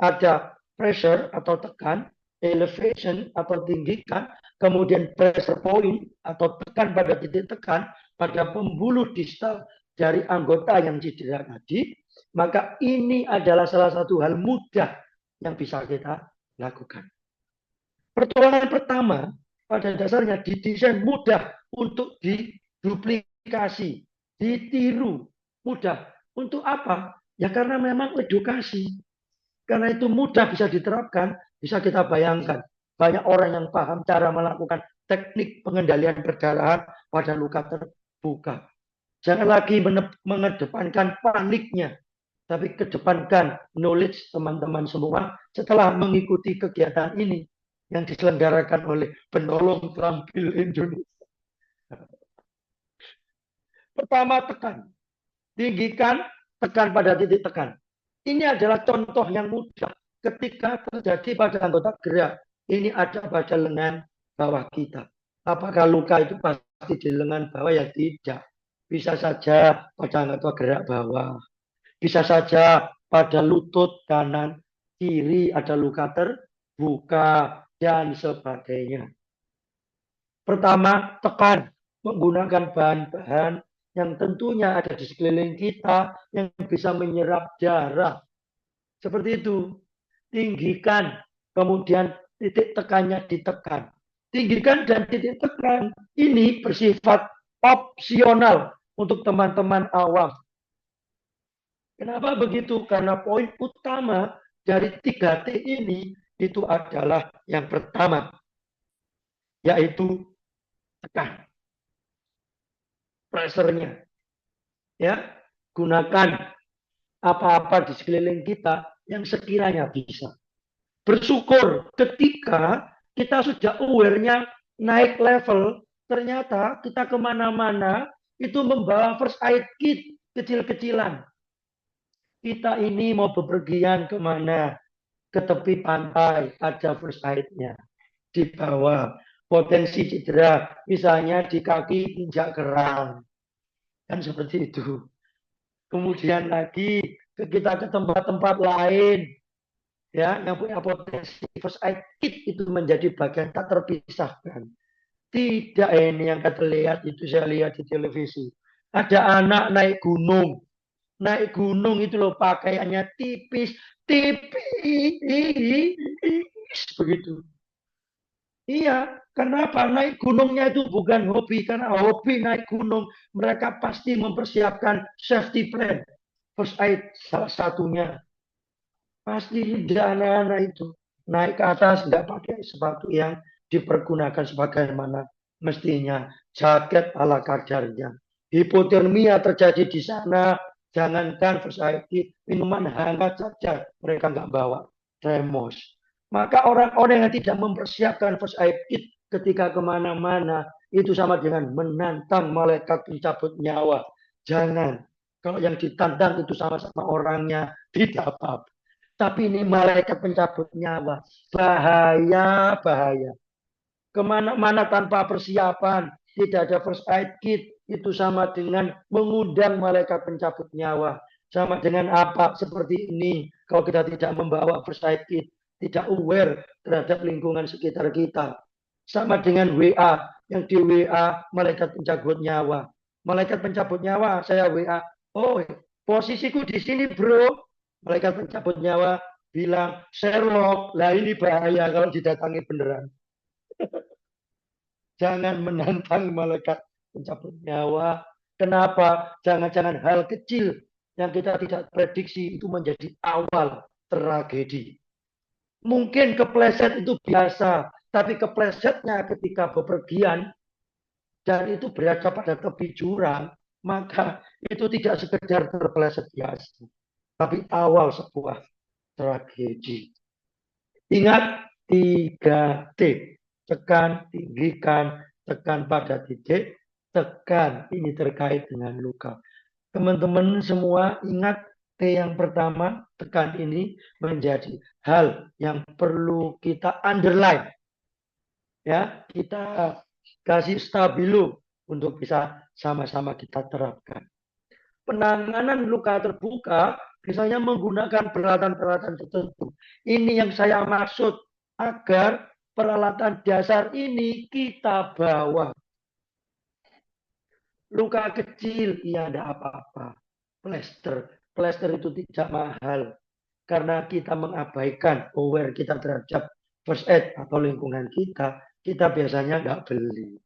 Ada pressure atau tekan, elevation atau tinggikan, kemudian pressure point atau tekan pada titik tekan pada pembuluh distal dari anggota yang cedera tadi, maka ini adalah salah satu hal mudah yang bisa kita lakukan. Pertolongan pertama pada dasarnya didesain mudah untuk diduplikasi, ditiru, mudah. Untuk apa? Ya karena memang edukasi. Karena itu mudah bisa diterapkan, bisa kita bayangkan. Banyak orang yang paham cara melakukan teknik pengendalian perdarahan pada luka terbuka. Jangan lagi mengedepankan paniknya, tapi kedepankan knowledge teman-teman semua setelah mengikuti kegiatan ini yang diselenggarakan oleh Penolong Terampil Indonesia. Pertama, tekan. Tinggikan, tekan pada titik tekan. Ini adalah contoh yang mudah ketika terjadi pada anggota gerak. Ini ada pada lengan bawah kita. Apakah luka itu pasti di lengan bawah? Ya tidak. Bisa saja pada anggota gerak bawah. Bisa saja pada lutut kanan, kiri ada luka terbuka, dan sebagainya. Pertama, tekan menggunakan bahan-bahan yang tentunya ada di sekeliling kita yang bisa menyerap darah. Seperti itu. Tinggikan, kemudian titik tekannya ditekan. Tinggikan dan titik tekan ini bersifat opsional untuk teman-teman awam. Kenapa begitu? Karena poin utama dari 3T ini itu adalah yang pertama, yaitu tekan. Pressure-nya. Ya, gunakan apa-apa di sekeliling kita yang sekiranya bisa. Bersyukur ketika kita sudah aware-nya naik level, ternyata kita kemana-mana itu membawa first aid kit kecil-kecilan. Kita ini mau bepergian kemana? Ke tepi pantai, ada first aid-nya. Di bawah, potensi cedera, misalnya di kaki injak kerang. Kan seperti itu. Kemudian lagi kita ke tempat-tempat lain, ya, yang punya potensi first aid kit itu menjadi bagian tak terpisahkan. Tidak, ini yang terlihat itu saya lihat di televisi. Ada anak naik gunung. Naik gunung itu loh pakaiannya tipis begitu. Iya, kenapa? Naik gunungnya itu bukan hobi. Karena hobi naik gunung, mereka pasti mempersiapkan safety plan. First aid salah satunya. Pasti tidak anak-anak itu. Naik ke atas, nggak pakai sepatu yang dipergunakan sebagaimana mestinya. Jaket ala kadarnya. Hipotermia terjadi di sana. Jangankan first aid kit, minuman hangat saja mereka nggak bawa. Tremos. Maka orang-orang yang tidak mempersiapkan first aid kit ketika kemana-mana, itu sama dengan menantang malaikat pencabut nyawa. Jangan. Kalau yang ditantang itu sama-sama orangnya, tidak apa-apa. Tapi ini malaikat pencabut nyawa. Bahaya, bahaya. Kemana-mana tanpa persiapan, tidak ada first aid kit, itu sama dengan mengundang malaikat pencabut nyawa. Sama dengan apa? Seperti ini. Kalau kita tidak membawa first aid kit, tidak aware terhadap lingkungan sekitar kita. Sama dengan WA, yang di WA malaikat pencabut nyawa. Malaikat pencabut nyawa, saya WA. Oh, posisiku di sini, bro. Malaikat pencabut nyawa bilang, Sherlock, lah ini bahaya kalau didatangi beneran. Jangan menantang malaikat pencabut nyawa. Kenapa? Jangan-jangan hal kecil yang kita tidak prediksi itu menjadi awal tragedi. Mungkin kepleset itu biasa, tapi keplesetnya ketika bepergian dan itu berada pada tepi jurang, maka itu tidak sekedar terpleset biasa, tapi awal sebuah tragedi. Ingat 3T. Tekan, tinggikan, tekan pada titik, tekan. Ini terkait dengan luka. Teman-teman semua ingat T yang pertama, tekan ini menjadi hal yang perlu kita underline. Ya, kita kasih stabilo untuk bisa sama-sama kita terapkan. Penanganan luka terbuka misalnya menggunakan peralatan-peralatan tertentu. Ini yang saya maksud, agar peralatan dasar ini kita bawa. Luka kecil, iya tidak apa-apa. Plester itu tidak mahal. Karena kita mengabaikan aware kita terhadap first aid atau lingkungan kita biasanya nggak beli.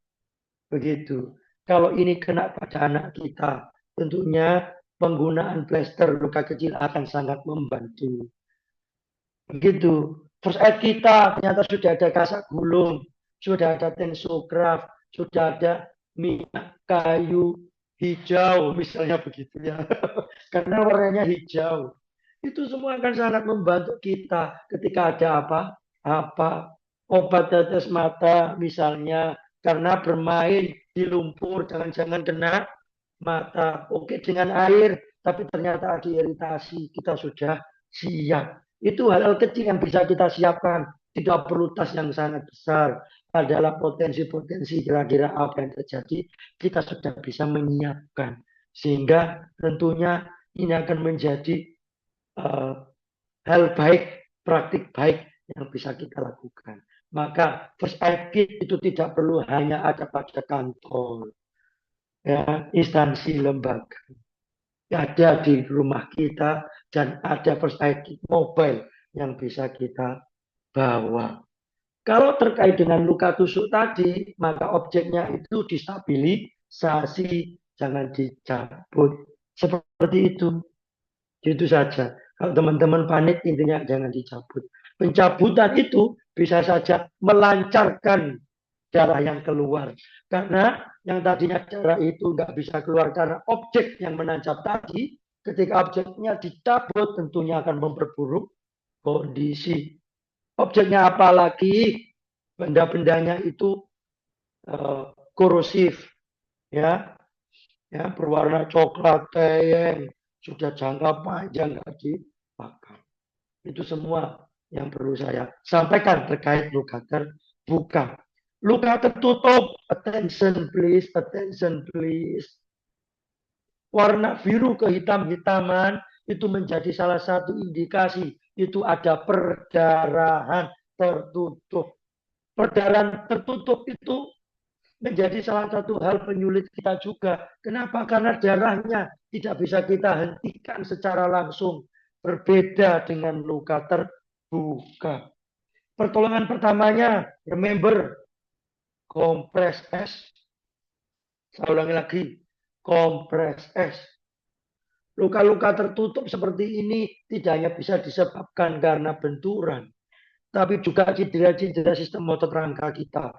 Begitu. Kalau ini kena pada anak kita, tentunya penggunaan plester luka kecil akan sangat membantu. Begitu. First aid kita ternyata sudah ada kasak gulung, sudah ada tensiograf, sudah ada minyak kayu hijau, misalnya begitu ya. Karena warnanya hijau. Itu semua akan sangat membantu kita ketika ada apa obat tetes mata misalnya, karena bermain di lumpur, jangan-jangan kena mata. Oke, dengan air, tapi ternyata ada iritasi, kita sudah siap. Itu hal-hal kecil yang bisa kita siapkan. Tidak perlu tas yang sangat besar. Adalah potensi-potensi kira-kira apa yang terjadi, kita sudah bisa menyiapkan. Sehingga tentunya ini akan menjadi hal baik, praktik baik yang bisa kita lakukan. Maka first aid kit itu tidak perlu hanya ada pada kantor, ya, instansi lembaga. ada di rumah kita dan ada first aid kit mobile yang bisa kita bawa. Kalau terkait dengan luka tusuk tadi, maka objeknya itu distabilisasi, jangan dicabut. Seperti itu. Itu saja. Kalau teman-teman panik, intinya jangan dicabut. Pencabutan itu bisa saja melancarkan darah yang keluar. Karena yang tadinya darah itu nggak bisa keluar karena objek yang menancap tadi, ketika objeknya dicabut tentunya akan memperburuk kondisi. Objeknya apa lagi? Benda-bendanya itu korosif, ya, berwarna coklat teyeng, sudah jangka panjang nggak dipakai. Itu semua yang perlu saya sampaikan terkait luka terbuka. Luka tertutup, attention please, attention please. Warna biru kehitam-hitaman itu menjadi salah satu indikasi itu ada perdarahan tertutup. Perdarahan tertutup itu menjadi salah satu hal penyulit kita juga. Kenapa? Karena darahnya tidak bisa kita hentikan secara langsung. Berbeda dengan luka terbuka. Pertolongan pertamanya, remember, kompres es. Saya ulangi lagi, kompres es. Luka-luka tertutup seperti ini tidak hanya bisa disebabkan karena benturan, tapi juga cedera-cedera sistem otot rangka kita.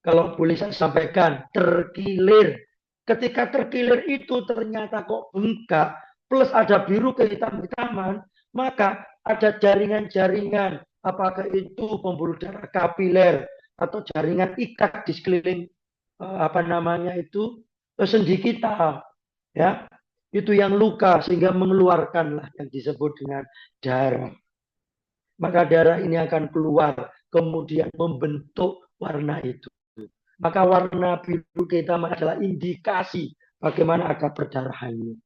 Kalau boleh saya sampaikan, terkilir. Ketika terkilir itu ternyata kok bengkak, plus ada biru kehitam-hitaman, maka ada jaringan-jaringan, apakah itu pembuluh darah kapiler atau jaringan ikat di sekeliling sendi kita, ya, itu yang luka sehingga mengeluarkanlah yang disebut dengan darah. Maka darah ini akan keluar, kemudian membentuk warna itu. Maka warna biru hitam adalah indikasi bagaimana ada perdarahannya.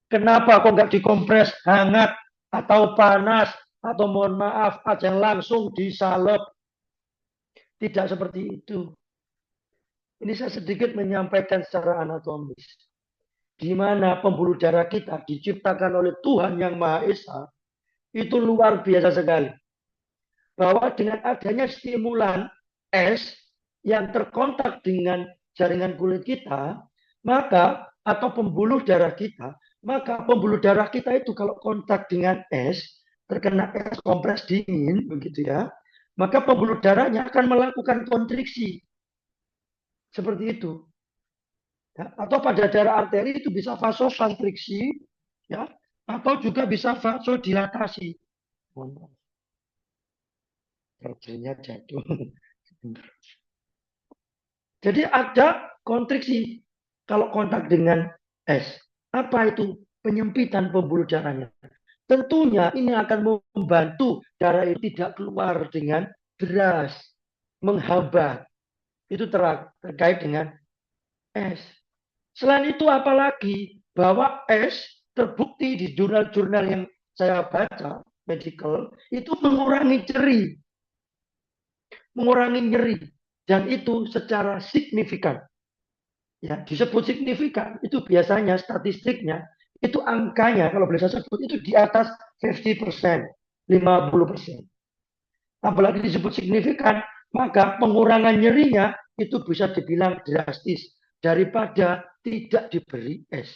Kenapa kok nggak dikompres hangat atau panas atau mohon maaf ada yang langsung disalep? Tidak seperti itu. Ini saya sedikit menyampaikan secara anatomis. Di mana pembuluh darah kita diciptakan oleh Tuhan Yang Maha Esa, itu luar biasa sekali. Bahwa dengan adanya stimulan es yang terkontak dengan jaringan kulit kita, maka atau pembuluh darah kita, maka pembuluh darah kita itu kalau kontak dengan es, terkena es kompres dingin, begitu ya, maka pembuluh darahnya akan melakukan kontriksi. Seperti itu. Ya, atau pada darah arteri itu bisa vasokonstriksi, ya, atau juga bisa vasodilatasi. Chargernya jatuh. Jadi ada kontriksi kalau kontak dengan es. Apa itu? Penyempitan pembuluh darahnya. Tentunya ini akan membantu darah itu tidak keluar dengan deras, menghambat. Itu terkait dengan es. Selain itu apalagi bahwa es terbukti di jurnal-jurnal yang saya baca medical itu mengurangi nyeri dan itu secara signifikan. Ya, disebut signifikan itu biasanya statistiknya itu angkanya kalau boleh saya sebut itu di atas 50%, 50%. Apalagi disebut signifikan, maka pengurangan nyerinya itu bisa dibilang drastis daripada tidak diberi es.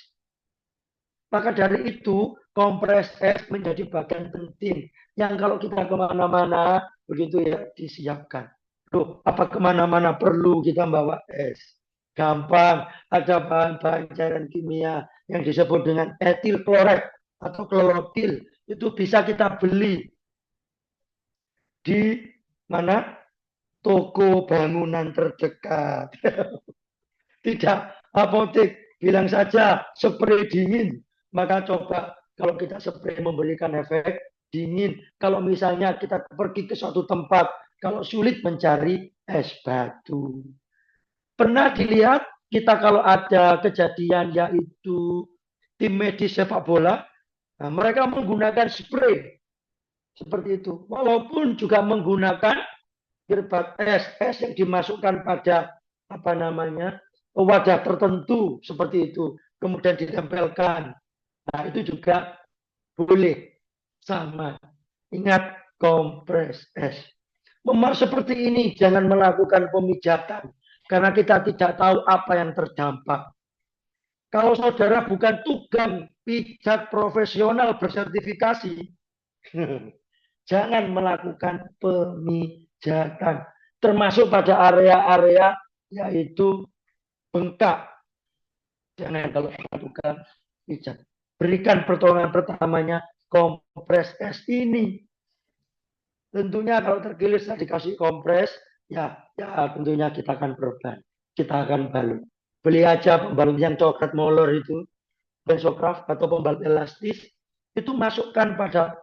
Maka dari itu kompres es menjadi bagian penting yang kalau kita kemana-mana begitu ya disiapkan. Loh, apa kemana-mana perlu kita bawa es? Gampang, ada bahan-bahan cairan kimia yang disebut dengan etil kloret atau klorotil. Itu bisa kita beli di mana? Toko bangunan terdekat. Tidak apotek, bilang saja spray dingin. Maka coba kalau kita spray memberikan efek dingin. Kalau misalnya kita pergi ke suatu tempat, kalau sulit mencari es batu. Pernah dilihat kita kalau ada kejadian yaitu tim medis sepak bola, nah, mereka menggunakan spray seperti itu. Walaupun juga menggunakan birbat es yang dimasukkan pada wadah tertentu seperti itu, kemudian ditempelkan. Nah, itu juga boleh sama. Ingat, kompres es. Seperti ini jangan melakukan pemijatan karena kita tidak tahu apa yang terdampak. Kalau saudara bukan tukang pijat profesional bersertifikasi, jangan melakukan pemijatan. Termasuk pada area-area yaitu bengkak. Jangan kalau melakukan pijat. Berikan pertolongan pertamanya kompres es ini. Tentunya kalau tergilir dikasih kompres, ya tentunya kita akan perban. Kita akan balut. Beli aja pembalut yang coklat molor itu, Bensocraft atau pembalut elastis, itu masukkan pada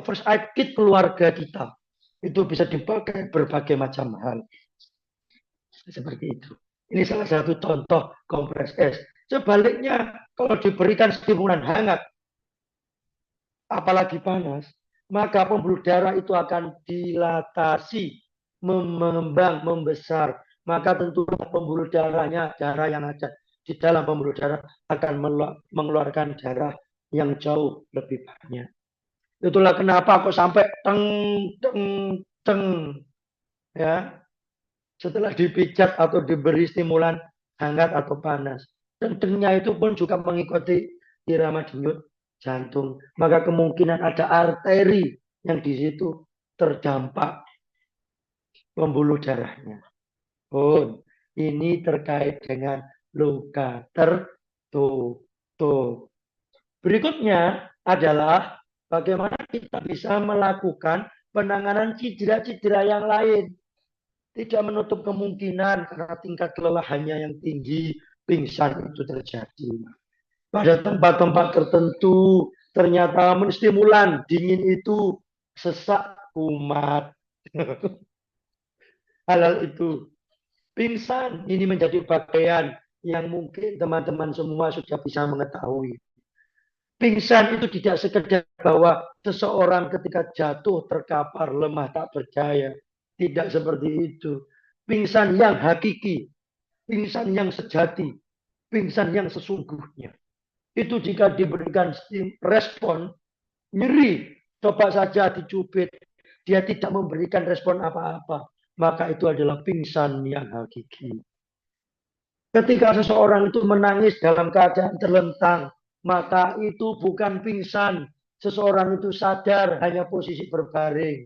first aid kit keluarga kita. Itu bisa dipakai berbagai macam hal. Seperti itu. Ini salah satu contoh kompres es. Sebaliknya, kalau diberikan stimulan hangat, apalagi panas, maka pembuluh darah itu akan dilatasi, mengembang, membesar. Maka tentu pembuluh darahnya, darah yang ada di dalam pembuluh darah akan mengeluarkan darah yang jauh lebih banyak. Itulah kenapa kok sampai teng teng teng ya setelah dipijat atau diberi stimulan hangat atau panas. Dan tengnya itu pun juga mengikuti irama denyut jantung. Maka kemungkinan ada arteri yang di situ terdampak pembuluh darahnya. Oh, ini terkait dengan luka tertutup. Berikutnya adalah bagaimana kita bisa melakukan penanganan cedera-cedera yang lain. Tidak menutup kemungkinan karena tingkat kelelahannya yang tinggi, pingsan itu terjadi. Pada tempat-tempat tertentu, ternyata menstimulan dingin itu sesak kumat. Hal itu. Pingsan ini menjadi bagian yang mungkin teman-teman semua sudah bisa mengetahui. Pingsan itu tidak sekedar bahwa seseorang ketika jatuh terkapar lemah tak berdaya. Tidak seperti itu. Pingsan yang hakiki, pingsan yang sejati, pingsan yang sesungguhnya. Itu jika diberikan respon nyeri, coba saja dicubit, dia tidak memberikan respon apa-apa, maka itu adalah pingsan yang hakiki. Ketika seseorang itu menangis dalam keadaan terlentang, maka itu bukan pingsan. Seseorang itu sadar hanya posisi berbaring.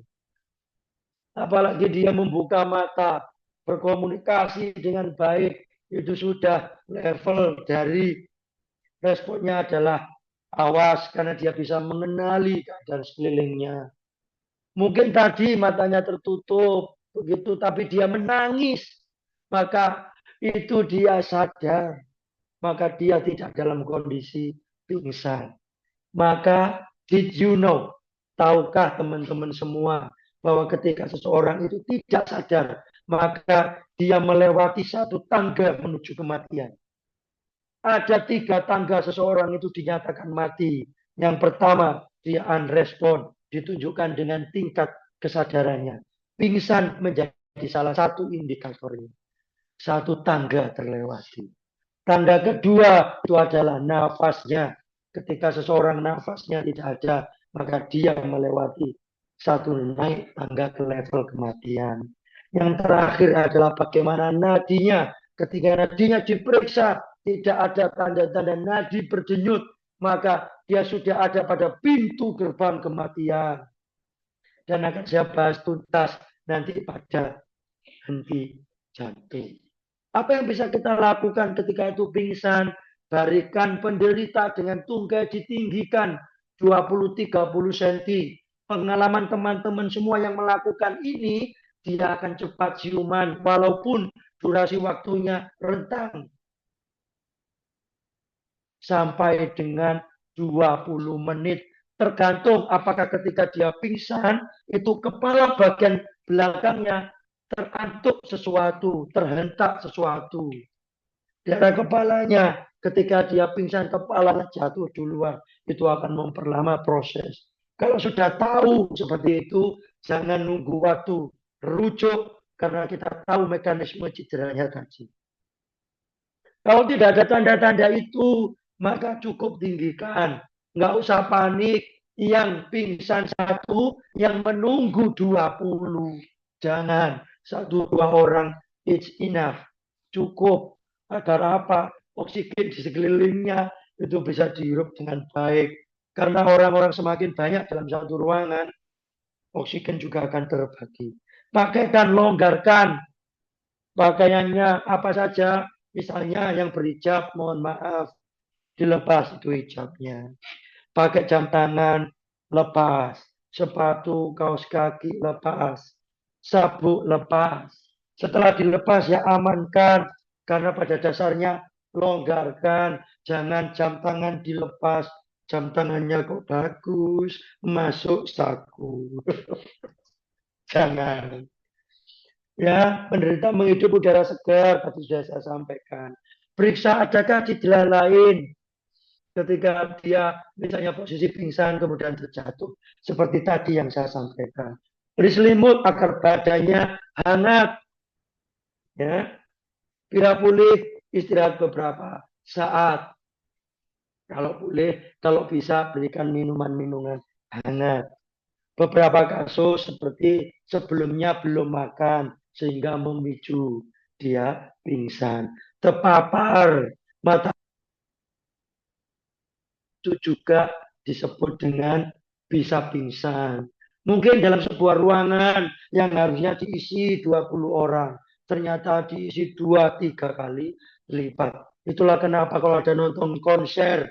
Apalagi dia membuka mata, berkomunikasi dengan baik, itu sudah level dari responnya adalah awas karena dia bisa mengenali keadaan sekelilingnya. Mungkin tadi matanya tertutup, begitu, tapi dia menangis, maka itu dia sadar, maka dia tidak dalam kondisi pingsan. Maka did you know, tahukah teman-teman semua bahwa ketika seseorang itu tidak sadar, maka dia melewati satu tangga menuju kematian. Ada 3 tangga seseorang itu dinyatakan mati. Yang pertama, dia unrespon, ditunjukkan dengan tingkat kesadarannya. Pingsan menjadi salah satu indikatornya. Satu tangga terlewati. Tanda kedua itu adalah nafasnya. Ketika seseorang nafasnya tidak ada, maka dia melewati satu naik tangga ke level kematian. Yang terakhir adalah bagaimana nadinya. Ketika nadinya diperiksa, tidak ada tanda-tanda nadi berdenyut, maka dia sudah ada pada pintu gerbang kematian. Dan akan saya bahas tuntas nanti pada henti jantung. Apa yang bisa kita lakukan ketika itu pingsan? Barikan penderita dengan tungkai ditinggikan 20-30 cm. Pengalaman teman-teman semua yang melakukan ini, dia akan cepat siuman walaupun durasi waktunya rentang. Sampai dengan 20 menit. Tergantung apakah ketika dia pingsan, itu kepala bagian belakangnya terantuk sesuatu, terhentak sesuatu. Daerah kepalanya, ketika dia pingsan, kepalanya jatuh duluan. Itu akan memperlama proses. Kalau sudah tahu seperti itu, jangan nunggu waktu. Rujuk, karena kita tahu mekanisme cederanya tadi. Kalau tidak ada tanda-tanda itu, maka cukup tinggikan. Nggak usah panik. Yang pingsan 1, yang menunggu 20. Jangan. 1-2 orang, it's enough. Cukup. Agar apa? Oksigen di sekelilingnya itu bisa dihirup dengan baik. Karena orang-orang semakin banyak dalam satu ruangan, oksigen juga akan terbagi. Pakaikan, longgarkan pakaiannya apa saja. Misalnya yang berhijab, mohon maaf, dilepas itu hijabnya. Pakai jam tangan, lepas. Sepatu, kaos kaki, lepas. Sabuk, lepas. Setelah dilepas, ya amankan. Karena pada dasarnya longgarkan. Jangan jam tangan dilepas. Jam tangannya kok bagus. Masuk saku. Jangan. Ya, penderita menghidup udara segar, tadi sudah saya sampaikan. Periksa adakah cedera lain ketika dia misalnya posisi pingsan kemudian terjatuh. Seperti tadi yang saya sampaikan. Beri selimut agar badannya hangat. Ya. Bila pulih, istirahat beberapa saat. Kalau boleh, kalau bisa berikan minuman-minuman hangat. Beberapa kasus seperti sebelumnya belum makan sehingga memicu dia pingsan. Terpapar mata itu juga disebut dengan bisa pingsan. Mungkin dalam sebuah ruangan yang harusnya diisi 20 orang, ternyata diisi 2-3 kali lipat. Itulah kenapa kalau ada nonton konser,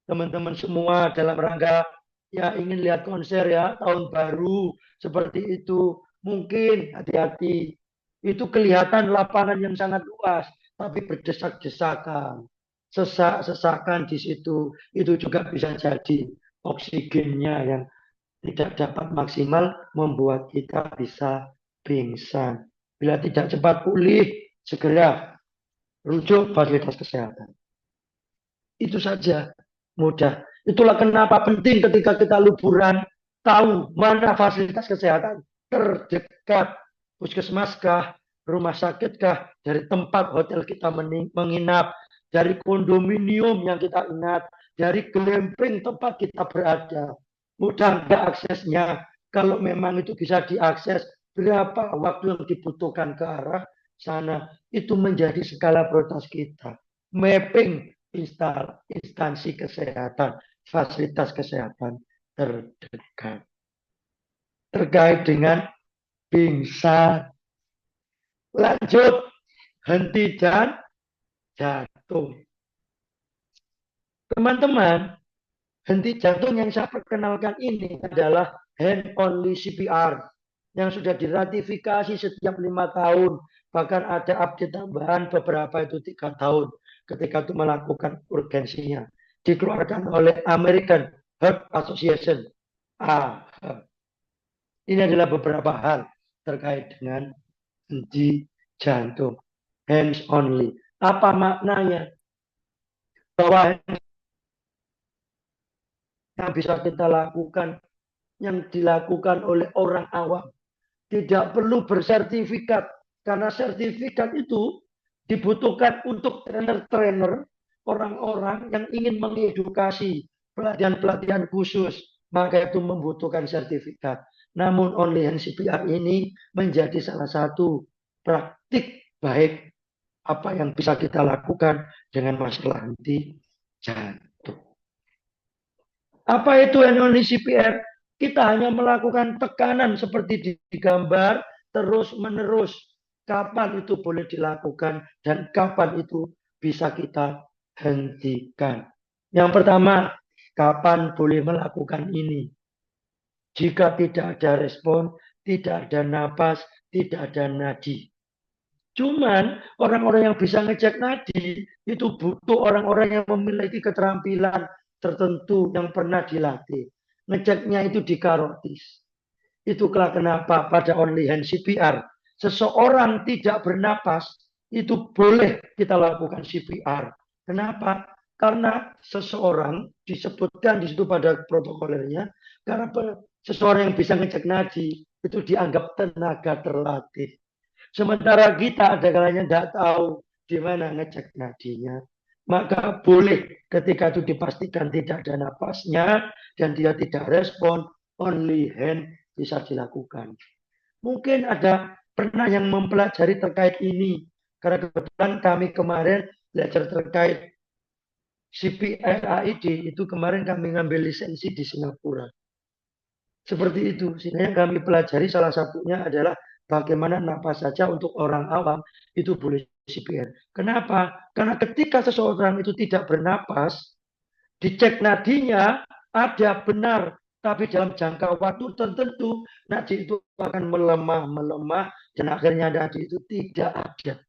teman-teman semua dalam rangka ya ingin lihat konser ya tahun baru seperti itu, mungkin hati-hati. Itu kelihatan lapangan yang sangat luas, tapi berdesak-desakan, sesak-sesakan di situ. Itu juga bisa jadi oksigennya yang tidak dapat maksimal membuat kita bisa pingsan. Bila tidak cepat pulih, segera rujuk fasilitas kesehatan. Itu saja, mudah. Itulah kenapa penting ketika kita liburan, tahu mana fasilitas kesehatan terdekat. Puskesmaskah, rumah sakitkah, dari tempat hotel kita menginap, dari kondominium yang kita ingat, dari glamping tempat kita berada. Mudah nggak aksesnya? Kalau memang itu bisa diakses, berapa waktu yang dibutuhkan ke arah sana, itu menjadi skala prioritas kita. Mapping instansi kesehatan, fasilitas kesehatan terdekat. Terkait dengan pingsan. Lanjut, henti dan jantung. Teman-teman, henti jantung yang saya perkenalkan ini adalah hand-only CPR yang sudah diratifikasi setiap 5 tahun. Bahkan ada update tambahan beberapa itu 3 tahun ketika itu melakukan urgensinya. Dikeluarkan oleh American Heart Association. Ini adalah beberapa hal terkait dengan henti jantung. Hands only. Apa maknanya? Bahwa yang bisa kita lakukan, yang dilakukan oleh orang awam. Tidak perlu bersertifikat. Karena sertifikat itu dibutuhkan untuk trainer-trainer, orang-orang yang ingin mengedukasi, pelatihan-pelatihan khusus. Maka itu membutuhkan sertifikat. Namun only hand CPR ini menjadi salah satu praktik baik apa yang bisa kita lakukan dengan masalah henti jantung. Apa itu hand only CPR? Kita hanya melakukan tekanan seperti di gambar terus menerus. Kapan itu boleh dilakukan dan kapan itu bisa kita hentikan. Yang pertama, kapan boleh melakukan ini? Jika tidak ada respon, tidak ada napas, tidak ada nadi. Cuman orang-orang yang bisa ngecek nadi itu butuh orang-orang yang memiliki keterampilan tertentu yang pernah dilatih. Ngeceknya itu di karotis. Itulah kenapa pada only hand CPR, seseorang tidak bernapas, itu boleh kita lakukan CPR. Kenapa? Karena seseorang disebutkan di situ pada protokolernya, karena seseorang yang bisa ngecek nadi itu dianggap tenaga terlatih. Sementara kita ada kalanya tidak tahu di mana ngecek nadinya. maka boleh ketika itu dipastikan tidak ada napasnya dan dia tidak respon, only hand bisa dilakukan. Mungkin ada pernah yang mempelajari terkait ini, karena kebetulan kami kemarin belajar terkait CPR AID, itu kemarin kami ngambil lisensi di Singapura. Seperti itu, sehingga yang kami pelajari salah satunya adalah bagaimana napas saja untuk orang awam itu boleh CPR. Kenapa? Karena ketika seseorang itu tidak bernapas, dicek nadinya ada benar, tapi dalam jangka waktu tertentu nadi itu akan melemah, dan akhirnya nadi itu tidak ada.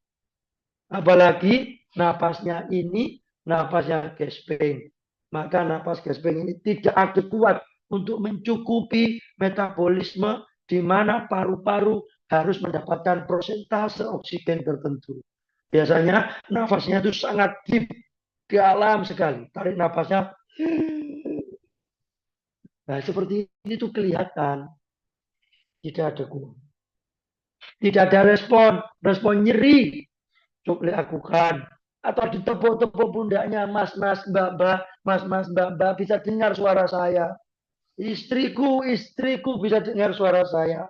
Apalagi napasnya ini napasnya gasping. Maka napas gasping ini tidak ada kuat untuk mencukupi metabolisme di mana paru-paru harus mendapatkan persentase oksigen tertentu. Biasanya nafasnya itu sangat deep, dalam sekali. Tarik nafasnya. Nah, seperti ini tuh kelihatan tidak ada kuat. Tidak ada respon nyeri. Coba lakukan. Atau ditepuk-tepuk pundaknya, mas-mas, mbak-mbak, mas-mas, mbak-mbak, bisa dengar suara saya. Istriku bisa dengar suara saya.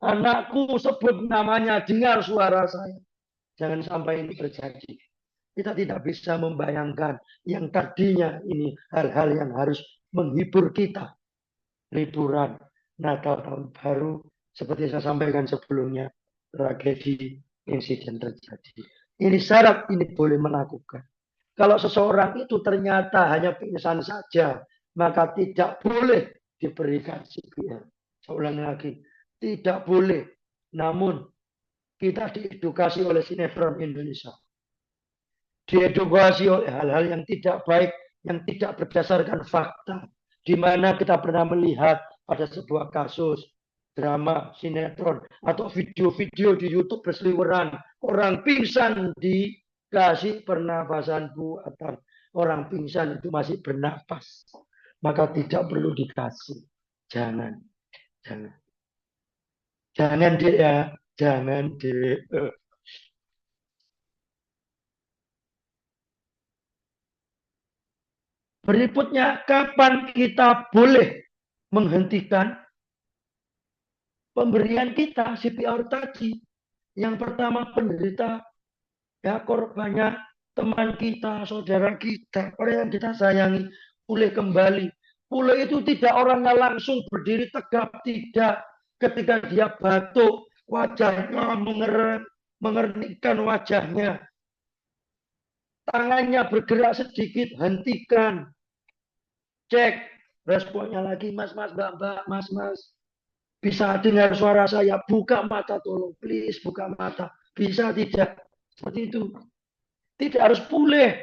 Anakku sebut namanya, dengar suara saya. Jangan sampai ini terjadi. Kita tidak bisa membayangkan yang tadinya ini hal-hal yang harus menghibur kita. Liburan, Natal, Tahun Baru, seperti saya sampaikan sebelumnya, tragedi, insiden terjadi. Ini syarat ini boleh melakukan. Kalau seseorang itu ternyata hanya pingsan saja, maka tidak boleh diberikan CPR. Saya ulangi lagi, tidak boleh. Namun kita diedukasi oleh sinetron Indonesia. Diedukasi oleh hal-hal yang tidak baik, yang tidak berdasarkan fakta. Di mana kita pernah melihat pada sebuah kasus drama, sinetron, atau video-video di YouTube berseliweran. Orang pingsan dikasih pernafasan buatan. Orang pingsan itu masih bernapas. Maka tidak perlu dikasih. Jangan. Jangan dia. Jangan dia. Berikutnya, kapan kita boleh menghentikan pemberian kita CPR tadi? Yang pertama, penderita, ya korbannya, teman kita, saudara kita, orang yang kita sayangi, pulih kembali. Pulih itu tidak orangnya langsung berdiri tegap, tidak. Ketika dia batuk, wajahnya mengernikkan wajahnya. Tangannya bergerak sedikit, hentikan. Cek responnya lagi, mas, mbak, mas. Bisa dengar suara saya, buka mata tolong, please buka mata. Bisa tidak? Seperti itu. Tidak harus pulih.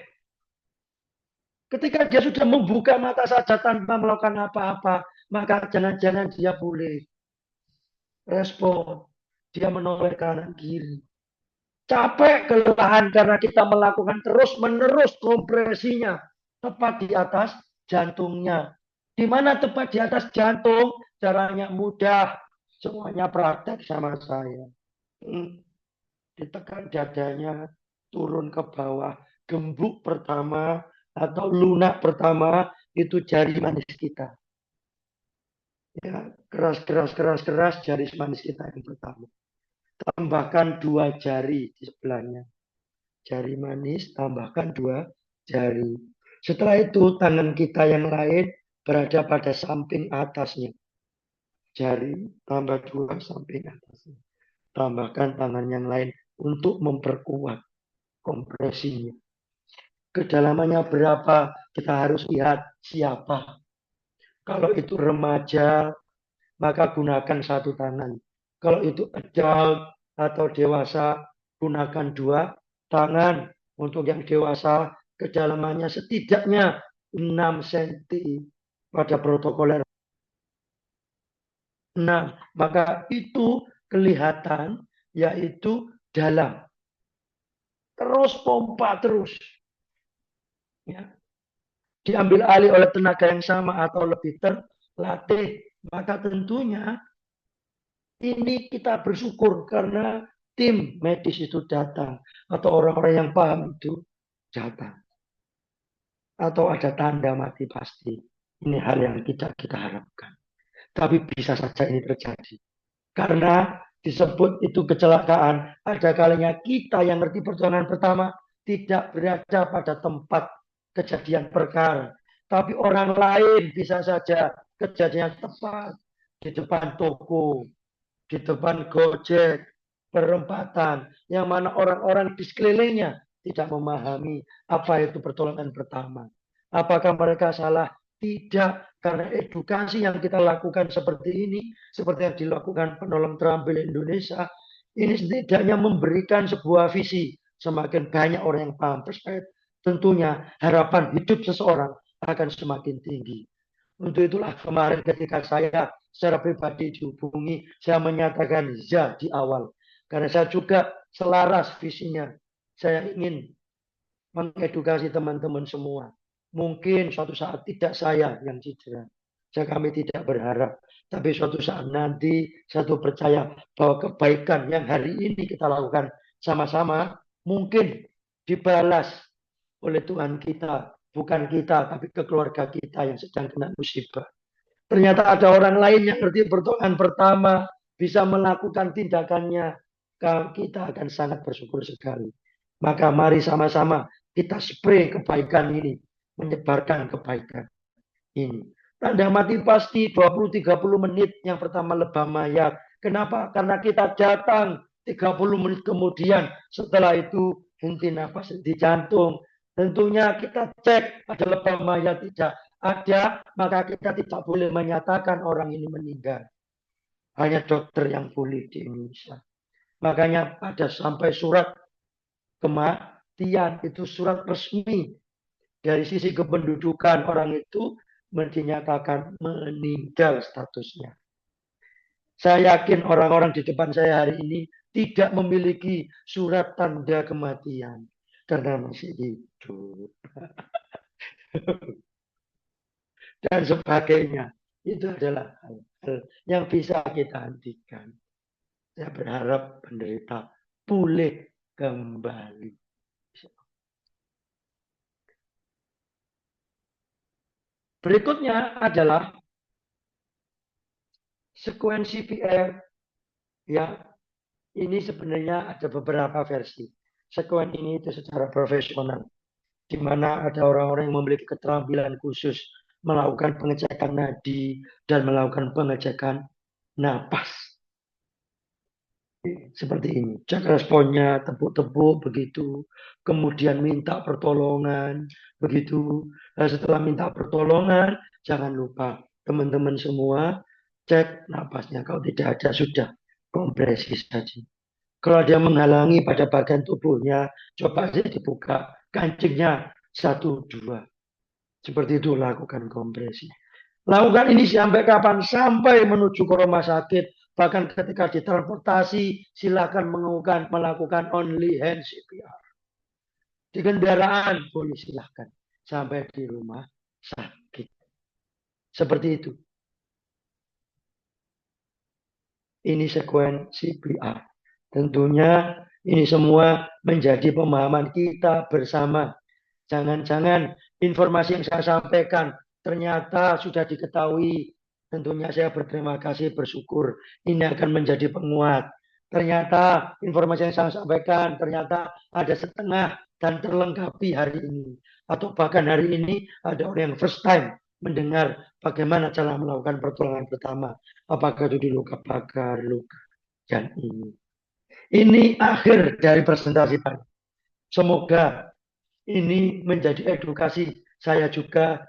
Ketika dia sudah membuka mata saja tanpa melakukan apa-apa, maka jangan-jangan dia pulih. Respon. Dia menoleh kanan kiri. Capek, kelelahan karena kita melakukan terus-menerus kompresinya. Tepat di atas jantungnya. Di mana tepat di atas jantung? Caranya mudah. Semuanya praktek sama saya. Ditekan dadanya, turun ke bawah. Gembuk pertama atau lunak pertama itu jari manis kita. Ya, keras jari manis kita yang pertama. Tambahkan 2 jari di sebelahnya. Jari manis, tambahkan 2 jari. Setelah itu, tangan kita yang lain berada pada samping atasnya. Jari tambah 2 samping atasnya. Tambahkan tangan yang lain untuk memperkuat kompresinya. Kedalamannya berapa? Kita harus lihat siapa. Kalau itu remaja, maka gunakan 1 tangan. Kalau itu adult atau dewasa, gunakan 2 tangan. Untuk yang dewasa, kedalamannya setidaknya 6 cm pada protokoler. Nah, maka itu kelihatan yaitu dalam. Terus pompa terus. Ya. Diambil alih oleh tenaga yang sama atau lebih terlatih. Maka tentunya ini kita bersyukur karena tim medis itu datang. Atau orang-orang yang paham itu datang. atau ada tanda mati pasti. Ini hal yang tidak kita harapkan. Tapi bisa saja ini terjadi. Karena disebut itu kecelakaan, ada kalinya kita yang ngerti pertolongan pertama tidak berada pada tempat kejadian perkara. Tapi orang lain bisa saja kejadian tepat di depan toko, di depan Gojek, perempatan, yang mana orang-orang di sekelilingnya tidak memahami apa itu pertolongan pertama. Apakah mereka salah? Tidak, karena edukasi yang kita lakukan seperti ini, seperti yang dilakukan penolong terampil Indonesia, ini setidaknya memberikan sebuah visi. Semakin banyak orang yang paham perspektif, tentunya harapan hidup seseorang akan semakin tinggi. Untuk itulah kemarin ketika saya secara pribadi dihubungi, saya menyatakan ya di awal. Karena saya juga selaras visinya. Saya ingin mengedukasi teman-teman semua. Mungkin suatu saat tidak saya yang cedera. Kami tidak berharap. Tapi suatu saat nanti satu percaya bahwa kebaikan yang hari ini kita lakukan sama-sama mungkin dibalas oleh Tuhan kita. Bukan kita, tapi ke keluarga kita yang sedang kena musibah. Ternyata ada orang lain yang ngerti pertolongan pertama, bisa melakukan tindakannya. Kita akan sangat bersyukur sekali. Maka mari sama-sama kita spray kebaikan ini, menyebarkan kebaikan ini. Tanda mati pasti 20-30 menit yang pertama lebah mayat. Kenapa? Karena kita datang 30 menit kemudian, setelah itu henti nafas di jantung. Tentunya kita cek ada lebah mayat tidak ada, maka kita tidak boleh menyatakan orang ini meninggal. Hanya dokter yang boleh di Indonesia. Makanya ada sampai surat kematian, itu surat resmi dari sisi kependudukan orang itu dinyatakan meninggal statusnya. Saya yakin orang-orang di depan saya hari ini tidak memiliki surat tanda kematian karena masih hidup dan sebagainya. Itu adalah hal-hal yang bisa kita hentikan. Saya berharap penderita pulih kembali. Berikutnya adalah sekuensi CPR. Ya, ini sebenarnya ada beberapa versi. Sekuen ini itu secara profesional, di mana ada orang-orang yang memiliki keterampilan khusus melakukan pengecekan nadi dan melakukan pengecekan napas. Seperti ini, cek responnya, tepuk-tepuk begitu, kemudian minta pertolongan begitu. Nah, setelah minta pertolongan, jangan lupa teman-teman semua cek napasnya. Kalau tidak ada sudah kompresi saja. Kalau ada yang menghalangi pada bagian tubuhnya, coba aja dibuka kancingnya 1-2. Seperti itu lakukan kompresi. Lakukan ini sampai kapan? Sampai menuju ke rumah sakit. Bahkan ketika ditransportasi, silakan melakukan only hand CPR. Di kendaraan boleh silakan. Sampai di rumah sakit. Seperti itu. Ini sekuen CPR. Tentunya ini semua menjadi pemahaman kita bersama. Jangan-jangan informasi yang saya sampaikan ternyata sudah diketahui. Tentunya saya berterima kasih, bersyukur. Ini akan menjadi penguat. Ternyata informasi yang saya sampaikan ternyata ada setengah dan terlengkapi hari ini. Atau bahkan hari ini ada orang yang first time mendengar bagaimana cara melakukan pertolongan pertama. Apakah itu di luka bakar, luka, dan ini. Ini akhir dari presentasi Pak. Semoga ini menjadi edukasi saya juga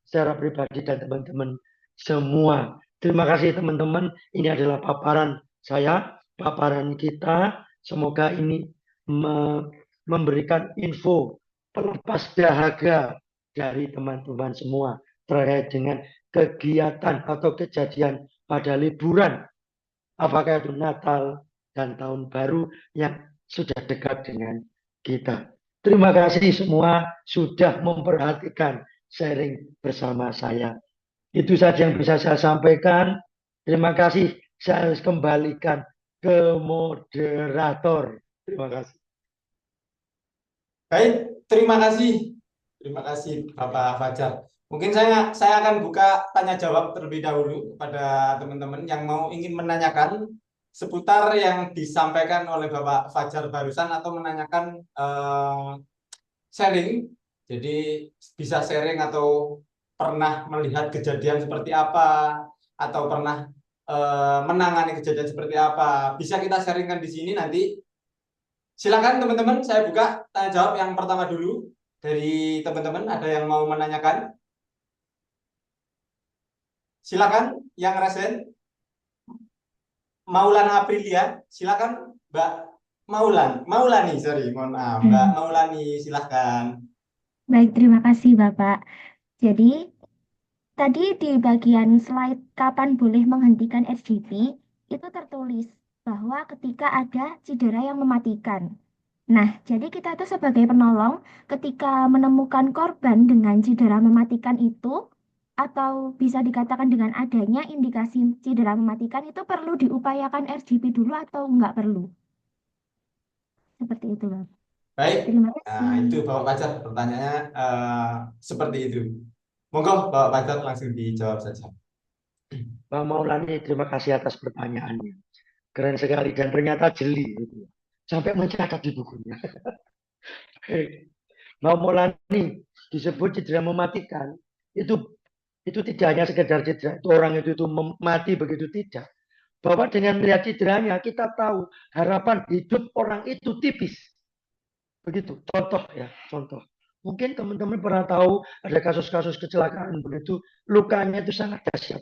secara pribadi dan teman-teman semua. Terima kasih teman-teman. Ini adalah paparan saya, paparan kita. Semoga ini memberikan info pelepas dahaga dari teman-teman semua terkait dengan kegiatan atau kejadian pada liburan. Apakah itu Natal dan Tahun Baru yang sudah dekat dengan kita. Terima kasih semua sudah memperhatikan sharing bersama saya. Itu saja yang bisa saya sampaikan. Terima kasih. Saya harus kembalikan ke moderator. Terima kasih. Baik, terima kasih Terima kasih Bapak Fajar. Mungkin saya akan buka tanya jawab terlebih dahulu kepada teman-teman yang ingin menanyakan seputar yang disampaikan oleh Bapak Fajar barusan atau menanyakan sharing. Jadi bisa sharing atau pernah melihat kejadian seperti apa atau pernah menangani kejadian seperti apa. Bisa kita sharingkan di sini nanti. Silakan teman-teman, saya buka tanya jawab yang pertama dulu dari teman-teman. Ada yang mau menanyakan? Silakan yang resen. Maulana Aprilia, silakan Mbak Maulani, sorry, mohon maaf. Mbak Maulani, silakan. Baik, terima kasih Bapak. Jadi, tadi di bagian slide kapan boleh menghentikan SGP, itu tertulis bahwa ketika ada cedera yang mematikan. Nah, jadi kita itu sebagai penolong ketika menemukan korban dengan cedera mematikan itu, atau bisa dikatakan dengan adanya indikasi cedera mematikan itu perlu diupayakan RGP dulu atau enggak perlu? Seperti itu, Bapak. Baik, Terima nah kasih. itu Bapak Fajar pertanyaannya seperti itu. Monggo Bapak Fajar langsung dijawab saja. Bang Maulani, terima kasih atas pertanyaannya. Keren sekali dan ternyata jeli. Gitu. Sampai mencatat di bukunya. Bang Maulani, disebut cedera mematikan, itu tidak hanya sekedar cedera, itu orang itu mati begitu tidak. Bahwa dengan melihat cederanya, kita tahu harapan hidup orang itu tipis. Begitu, contoh ya, contoh. Mungkin teman-teman pernah tahu ada kasus-kasus kecelakaan begitu, lukanya itu sangat dahsyat.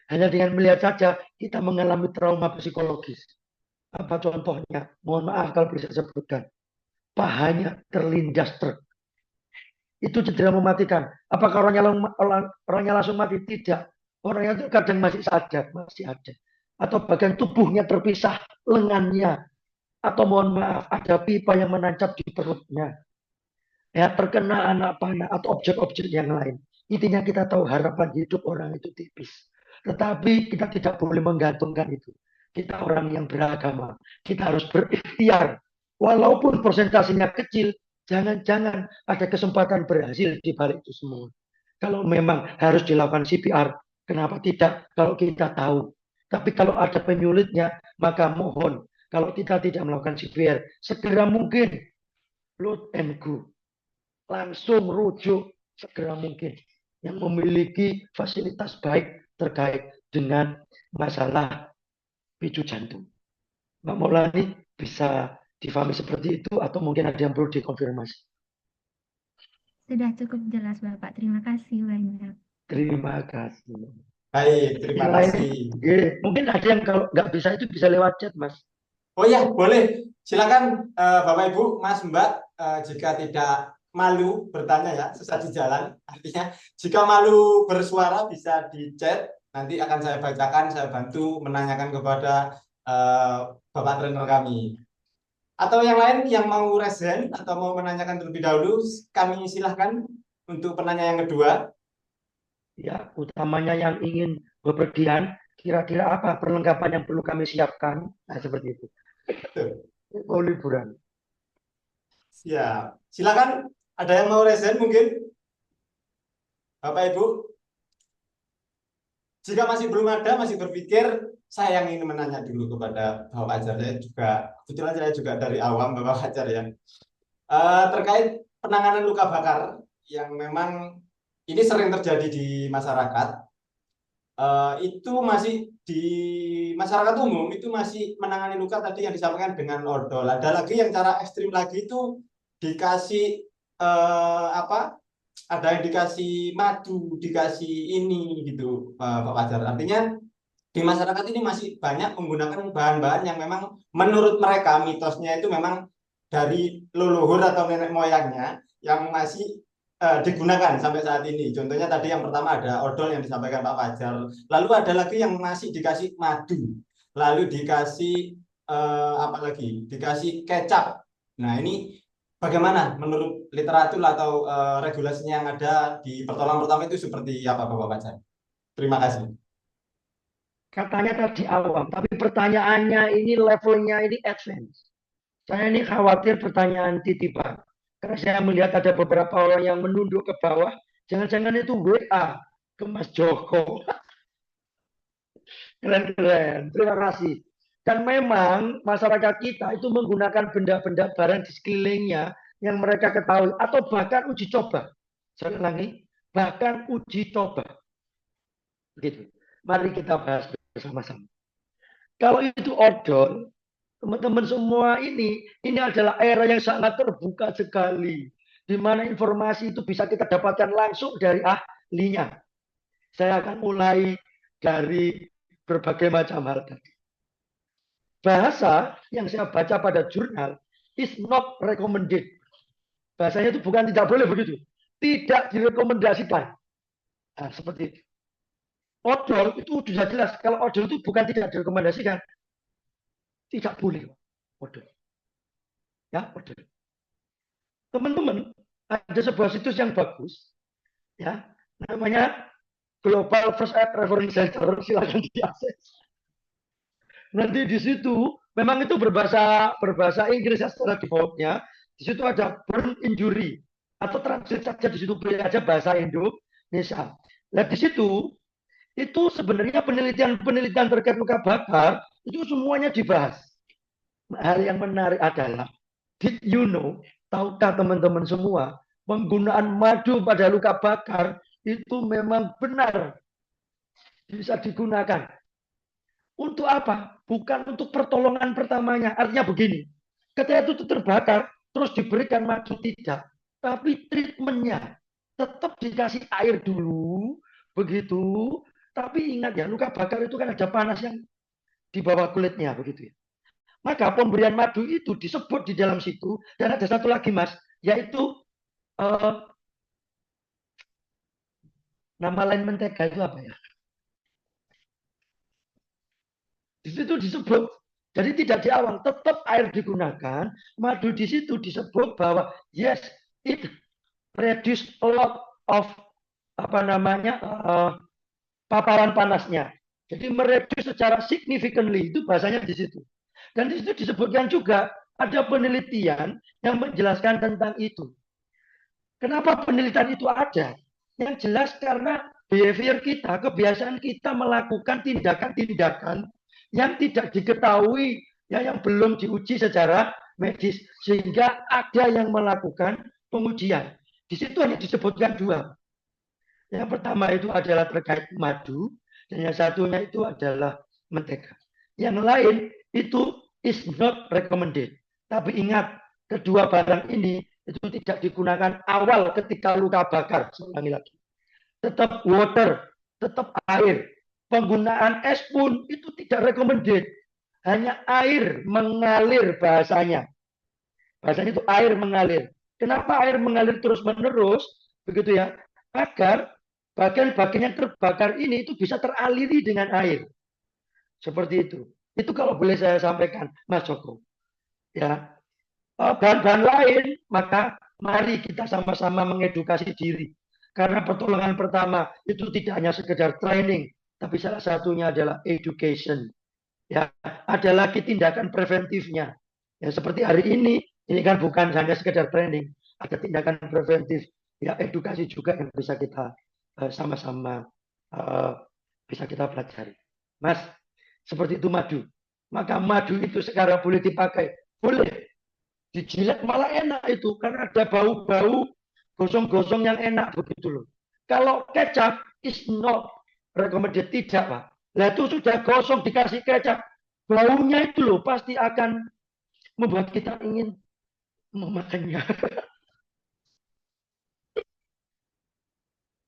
Hanya dengan melihat saja kita mengalami trauma psikologis. Apa contohnya? Mohon maaf kalau bisa sebutkan. Pahanya terlindas truk. Itu cedera mematikan. Apakah orangnya langsung mati? Tidak. Orangnya itu kadang masih sadar, masih ada. Atau bagian tubuhnya terpisah, lengannya. Atau mohon maaf, ada pipa yang menancap di perutnya. Ya, terkena anak panah atau objek-objek yang lain. Intinya kita tahu harapan hidup orang itu tipis. Tetapi kita tidak boleh menggantungkan itu. Kita orang yang beragama. Kita harus berikhtiar. Walaupun persentasenya kecil, jangan-jangan ada kesempatan berhasil di balik itu semua. Kalau memang harus dilakukan CPR, kenapa tidak kalau kita tahu? Tapi kalau ada penyulitnya, maka mohon. Kalau kita tidak melakukan CPR, segera mungkin load and go. Langsung rujuk segera mungkin yang memiliki fasilitas baik terkait dengan masalah picu jantung. Mbak Maulani bisa difahami seperti itu atau mungkin ada yang perlu dikonfirmasi? Sudah cukup jelas, Bapak. Terima kasih banyak. Terima kasih. Baik, terima Yang lain, kasih. mungkin ada yang kalau nggak bisa itu bisa lewat chat, Mas. Oh ya, boleh. Silakan Bapak Ibu, Mas Mbak, jika tidak malu bertanya ya, sesat di jalan. Artinya, jika malu bersuara bisa di chat. Nanti akan saya bacakan, saya bantu menanyakan kepada Bapak trainer kami. Atau yang lain yang mau resen atau mau menanyakan terlebih dahulu, kami silahkan untuk penanya yang kedua. Ya, utamanya yang ingin bepergian, kira-kira apa perlengkapan yang perlu kami siapkan? Nah, seperti itu. Oh, liburan. Siap. Silakan, ada yang mau resen mungkin? Bapak Ibu? Jika masih belum ada, masih berpikir, saya yang ingin menanya dulu kepada Bapak Fajar. Kebetulan saya juga dari awam Bapak Fajar ya. Terkait penanganan luka bakar yang memang ini sering terjadi di masyarakat, itu masih di masyarakat umum itu masih menangani luka tadi yang disampaikan dengan odol. Ada lagi yang cara ekstrim lagi itu dikasih apa? Ada yang dikasih madu, dikasih ini gitu, Pak Fajar. Artinya di masyarakat ini masih banyak menggunakan bahan-bahan yang memang menurut mereka mitosnya itu memang dari leluhur atau nenek moyangnya yang masih digunakan sampai saat ini. Contohnya tadi yang pertama ada odol yang disampaikan Pak Fajar. Lalu ada lagi yang masih dikasih madu, lalu dikasih apa lagi? Dikasih kecap. Nah ini bagaimana menurut literatur atau regulasinya yang ada di pertolongan pertama itu seperti apa Bapak Fajar? Terima kasih. Katanya tadi awam, tapi pertanyaannya ini levelnya ini advance. Saya ini khawatir pertanyaan titipan. Karena saya melihat ada beberapa orang yang menunduk ke bawah. Jangan-jangan itu WA ke Mas Joko. Keren-keren. Terima kasih. Dan memang masyarakat kita itu menggunakan benda-benda barang di sekelilingnya yang mereka ketahui. Atau bahkan uji coba. Saya ulangi. Bahkan uji coba. Begitu. Mari kita bahas bersama-sama. Kalau itu odol, teman-teman semua ini adalah era yang sangat terbuka sekali. Di mana informasi itu bisa kita dapatkan langsung dari ahlinya. Saya akan mulai dari berbagai macam hal tadi. Bahasa yang saya baca pada jurnal is not recommended. Bahasanya itu bukan tidak boleh begitu. Tidak direkomendasikan. Nah, seperti itu. Odol itu sudah jelas. Kalau odol itu bukan tidak direkomendasikan. Tidak boleh. Odol. Ya, odol. Teman-teman, ada sebuah situs yang bagus. Ya, namanya Global First Aid Reference Center. Silakan diakses. Nanti di situ memang itu berbahasa Inggris ya secara defaultnya. Di situ ada burn injury atau translate saja di situ beri aja bahasa Indonesia. Nah di situ itu sebenarnya penelitian terkait luka bakar itu semuanya dibahas. Hal yang menarik adalah, did you know, tahukah teman-teman semua, penggunaan madu pada luka bakar itu memang benar bisa digunakan. Untuk apa? Bukan untuk pertolongan pertamanya. Artinya begini, ketika itu terbakar, terus diberikan madu tidak. Tapi treatmentnya tetap dikasih air dulu, begitu. Tapi ingat ya, luka bakar itu kan ada panas yang di bawah kulitnya, begitu ya. Maka pemberian madu itu disebut di dalam situ, dan ada satu lagi mas, yaitu nama lain mentega itu apa ya? Di situ disebut, jadi tidak di awal, tetap air digunakan, madu di situ disebut bahwa yes, it reduce a lot of paparan panasnya. Jadi mereduce secara significantly, itu bahasanya di situ. Dan di situ disebutkan juga ada penelitian yang menjelaskan tentang itu. Kenapa penelitian itu ada? Yang jelas karena behavior kita, kebiasaan kita melakukan tindakan-tindakan yang tidak diketahui, ya, yang belum diuji secara medis, sehingga ada yang melakukan pengujian. Di situ hanya disebutkan dua. Yang pertama itu adalah terkait madu, dan yang satunya itu adalah mentega. Yang lain itu is not recommended. Tapi ingat, kedua barang ini itu tidak digunakan awal ketika luka bakar. Saya ulangi lagi. Tetap water, tetap air. Penggunaan es pun itu tidak recommended. Hanya air mengalir bahasanya. Bahasanya itu air mengalir. Kenapa air mengalir terus-menerus? Begitu ya. Agar bagian-bagian yang terbakar ini itu bisa teraliri dengan air. Seperti itu. Itu kalau boleh saya sampaikan, Mas Joko. Ya. Bahan-bahan lain, maka mari kita sama-sama mengedukasi diri. Karena pertolongan pertama itu tidak hanya sekedar training, tapi salah satunya adalah education. Ya, ada lagi tindakan preventifnya. Ya, seperti hari ini kan bukan hanya sekedar training, ada tindakan preventif, ya edukasi juga yang bisa kita sama-sama bisa kita pelajari. Mas, seperti itu madu. Maka madu itu sekarang boleh dipakai, boleh dijilat malah enak itu karena ada bau-bau gosong-gosong yang enak begitu loh. Kalau kecap is not recommended, tidak Pak. Lah itu sudah gosong dikasih kecap, baunya itu loh pasti akan membuat kita ingin memakannya.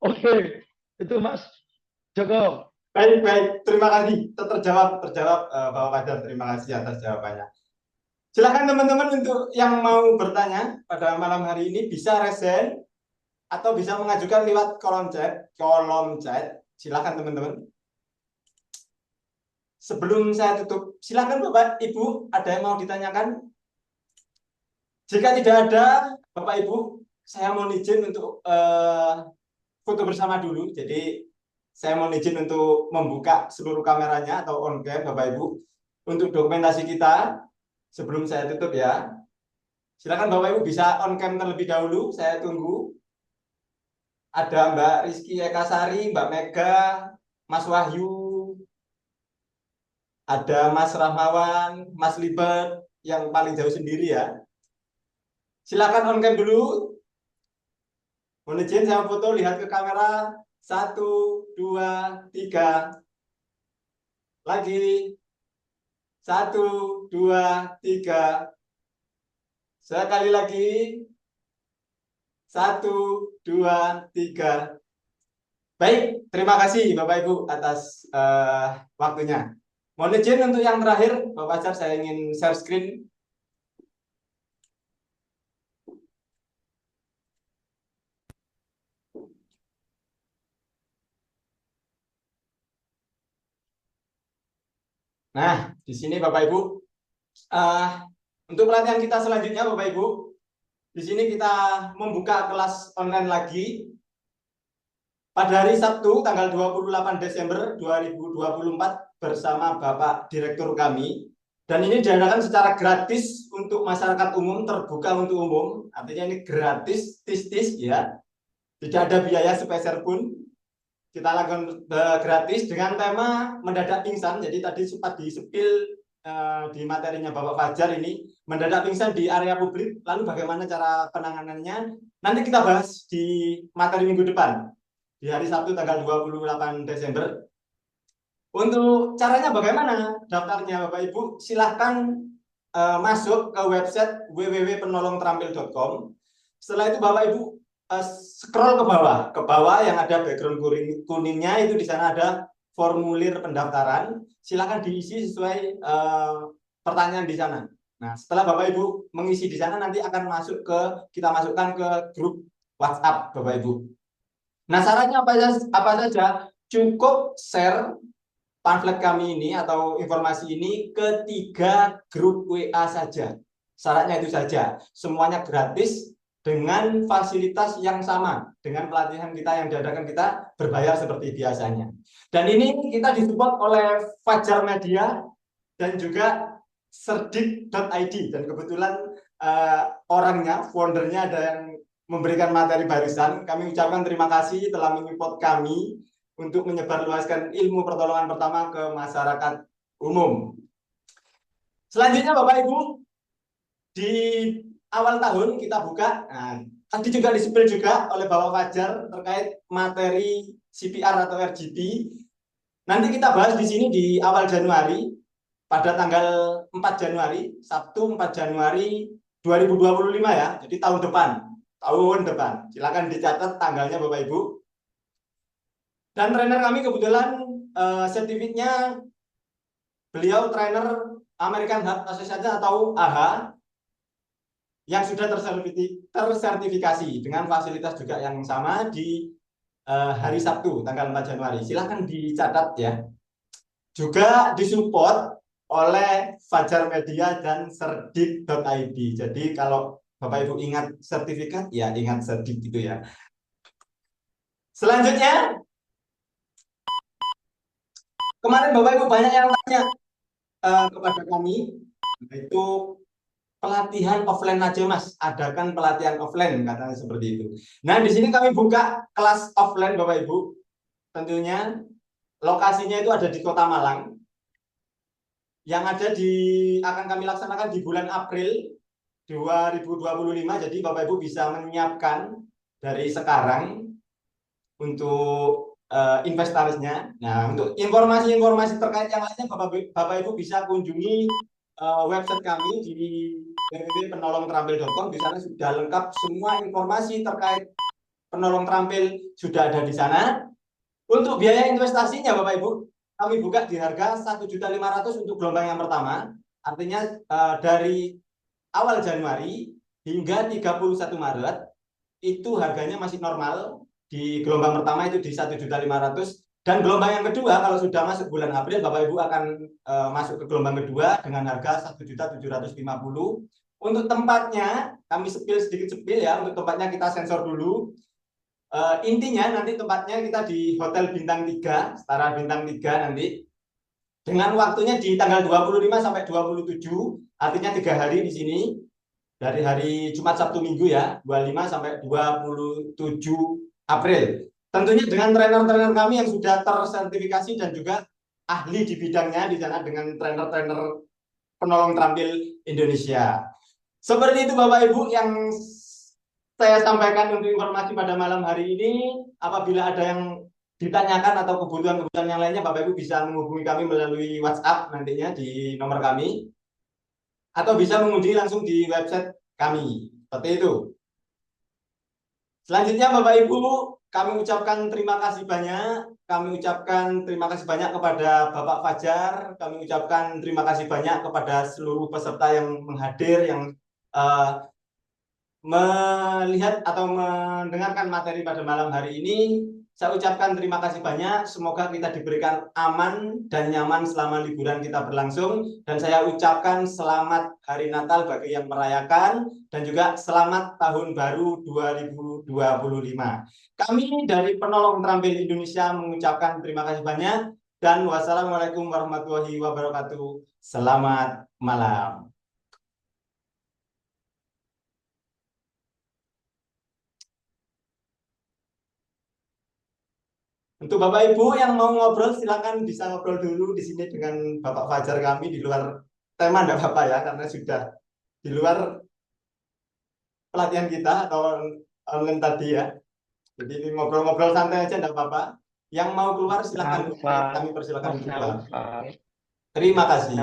Oke, itu Mas Joko. Baik, terima kasih. Terjawab, Bapak Fajar. Terima kasih atas jawabannya. Silakan teman-teman untuk yang mau bertanya pada malam hari ini bisa resen atau bisa mengajukan lewat kolom chat. Silakan teman-teman. Sebelum saya tutup, silakan Bapak Ibu, ada yang mau ditanyakan? Jika tidak ada, Bapak Ibu, saya mohon izin untuk foto bersama dulu. Jadi saya mohon izin untuk membuka seluruh kameranya atau on cam Bapak Ibu untuk dokumentasi kita sebelum saya tutup ya. Silakan Bapak Ibu bisa on cam terlebih dahulu, saya tunggu. Ada Mbak Rizky Ekasari, Mbak Mega, Mas Wahyu, ada Mas Rahmawan, Mas Libet yang paling jauh sendiri ya. Silakan on cam dulu. Mohon izin saya foto, lihat ke kamera. 1, 2, 3. Lagi. 1, 2, 3. Sekali lagi. 1, 2, 3. Baik, terima kasih Bapak Ibu atas waktunya. Mohon izin untuk yang terakhir, Bapak Fajar, saya ingin share screen. Nah, di sini Bapak Ibu, untuk pelatihan kita selanjutnya Bapak Ibu, di sini kita membuka kelas online lagi pada hari Sabtu tanggal 28 Desember 2024 bersama Bapak Direktur kami. Dan ini diadakan secara gratis untuk masyarakat umum, terbuka untuk umum. Artinya ini gratis, tis-tis ya. Tidak ada biaya sepeser pun. Kita lakukan gratis dengan tema mendadak pingsan. Jadi tadi sempat disepil di materinya Bapak Fajar ini, mendadak pingsan di area publik. Lalu bagaimana cara penanganannya? Nanti kita bahas di materi minggu depan. Di hari Sabtu tanggal 28 Desember. Untuk caranya bagaimana? Daftarnya Bapak Ibu silahkan masuk ke website www.penolongterampil.com. Setelah itu Bapak Ibu scroll ke bawah yang ada background kuningnya, itu di sana ada formulir pendaftaran. Silakan diisi sesuai pertanyaan di sana. Nah, setelah Bapak Ibu mengisi di sana, nanti akan kita masukkan ke grup WhatsApp Bapak Ibu. Nah, syaratnya apa saja? Cukup share pamflet kami ini atau informasi ini ke 3 grup WA saja. Syaratnya itu saja. Semuanya gratis dengan fasilitas yang sama dengan pelatihan kita yang diadakan kita berbayar seperti biasanya. Dan ini kita disupport oleh Fajar Media dan juga serdik.id, dan kebetulan orangnya, foundernya ada yang memberikan materi barisan. Kami ucapkan terima kasih telah menyupport kami untuk menyebarluaskan ilmu pertolongan pertama ke masyarakat umum. Selanjutnya Bapak Ibu, di awal tahun kita buka, nah, tadi juga disepil juga oleh Bapak Fajar terkait materi CPR atau RGP. Nanti kita bahas di sini di awal Januari, pada tanggal 4 Januari, Sabtu 4 Januari 2025 ya, jadi tahun depan. Silakan dicatat tanggalnya Bapak Ibu. Dan trainer kami kebetulan sertifikatnya beliau trainer American Heart Association atau AHA yang sudah tersertifikasi dengan fasilitas juga yang sama di hari Sabtu tanggal 4 Januari. Silahkan dicatat ya. Juga disupport oleh Fajar Media dan serdik.id. Jadi kalau Bapak Ibu ingat sertifikat, ya ingat serdik gitu ya. Selanjutnya, kemarin Bapak Ibu banyak yang tanya kepada kami, itu pelatihan offline aja Mas, adakan pelatihan offline, katanya seperti itu. Nah, di sini kami buka kelas offline Bapak Ibu. Tentunya lokasinya itu ada di Kota Malang. Yang akan kami laksanakan di bulan April 2025. Jadi Bapak Ibu bisa menyiapkan dari sekarang untuk inventarisnya. Nah, untuk informasi-informasi terkait yang lainnya Bapak Ibu bisa kunjungi website kami di www.penolongterampil.com. Di sana sudah lengkap semua informasi terkait penolong terampil, sudah ada di sana. Untuk biaya investasinya Bapak Ibu, kami buka di harga 1.500.000 untuk gelombang yang pertama. Artinya dari awal Januari hingga 31 Maret itu harganya masih normal. Di gelombang pertama itu di 1.500.000, dan gelombang yang kedua kalau sudah masuk bulan April Bapak Ibu akan masuk ke gelombang kedua dengan harga 1.750.000. Untuk tempatnya kami sedikit sepil ya. Untuk tempatnya kita sensor dulu. Intinya nanti tempatnya kita di Hotel Bintang 3, setara Bintang 3 nanti. Dengan waktunya di tanggal 25 sampai 27, artinya 3 hari di sini. dari hari Jumat, Sabtu, Minggu ya, 25 sampai 27 April. Tentunya dengan trainer-trainer kami yang sudah tersertifikasi dan juga ahli di bidangnya di sana dengan trainer-trainer penolong terampil Indonesia. Seperti itu Bapak Ibu yang saya sampaikan untuk informasi pada malam hari ini. Apabila ada yang ditanyakan atau kebutuhan-kebutuhan yang lainnya, Bapak Ibu bisa menghubungi kami melalui WhatsApp nantinya di nomor kami, atau bisa mengunjungi langsung di website kami. Seperti itu. Selanjutnya Bapak Ibu, kami ucapkan terima kasih banyak. Kami ucapkan terima kasih banyak kepada Bapak Fajar. Kami ucapkan terima kasih banyak kepada seluruh peserta yang menghadir, yang eh, melihat atau mendengarkan materi pada malam hari ini. Saya ucapkan terima kasih banyak. Semoga kita diberikan aman dan nyaman selama liburan kita berlangsung. Dan saya ucapkan selamat Hari Natal bagi yang merayakan. Dan juga selamat Tahun Baru 2025. Kami dari Penolong Terampil Indonesia mengucapkan terima kasih banyak. Dan wassalamualaikum warahmatullahi wabarakatuh. Selamat malam. Untuk Bapak Ibu yang mau ngobrol, silakan bisa ngobrol dulu di sini dengan Bapak Fajar kami di luar tema, enggak apa-apa ya, karena sudah di luar pelatihan kita atau online tadi ya. Jadi ini ngobrol-ngobrol santai aja, enggak apa-apa. Yang mau keluar silakan, kami persilakan keluar. Terima kasih.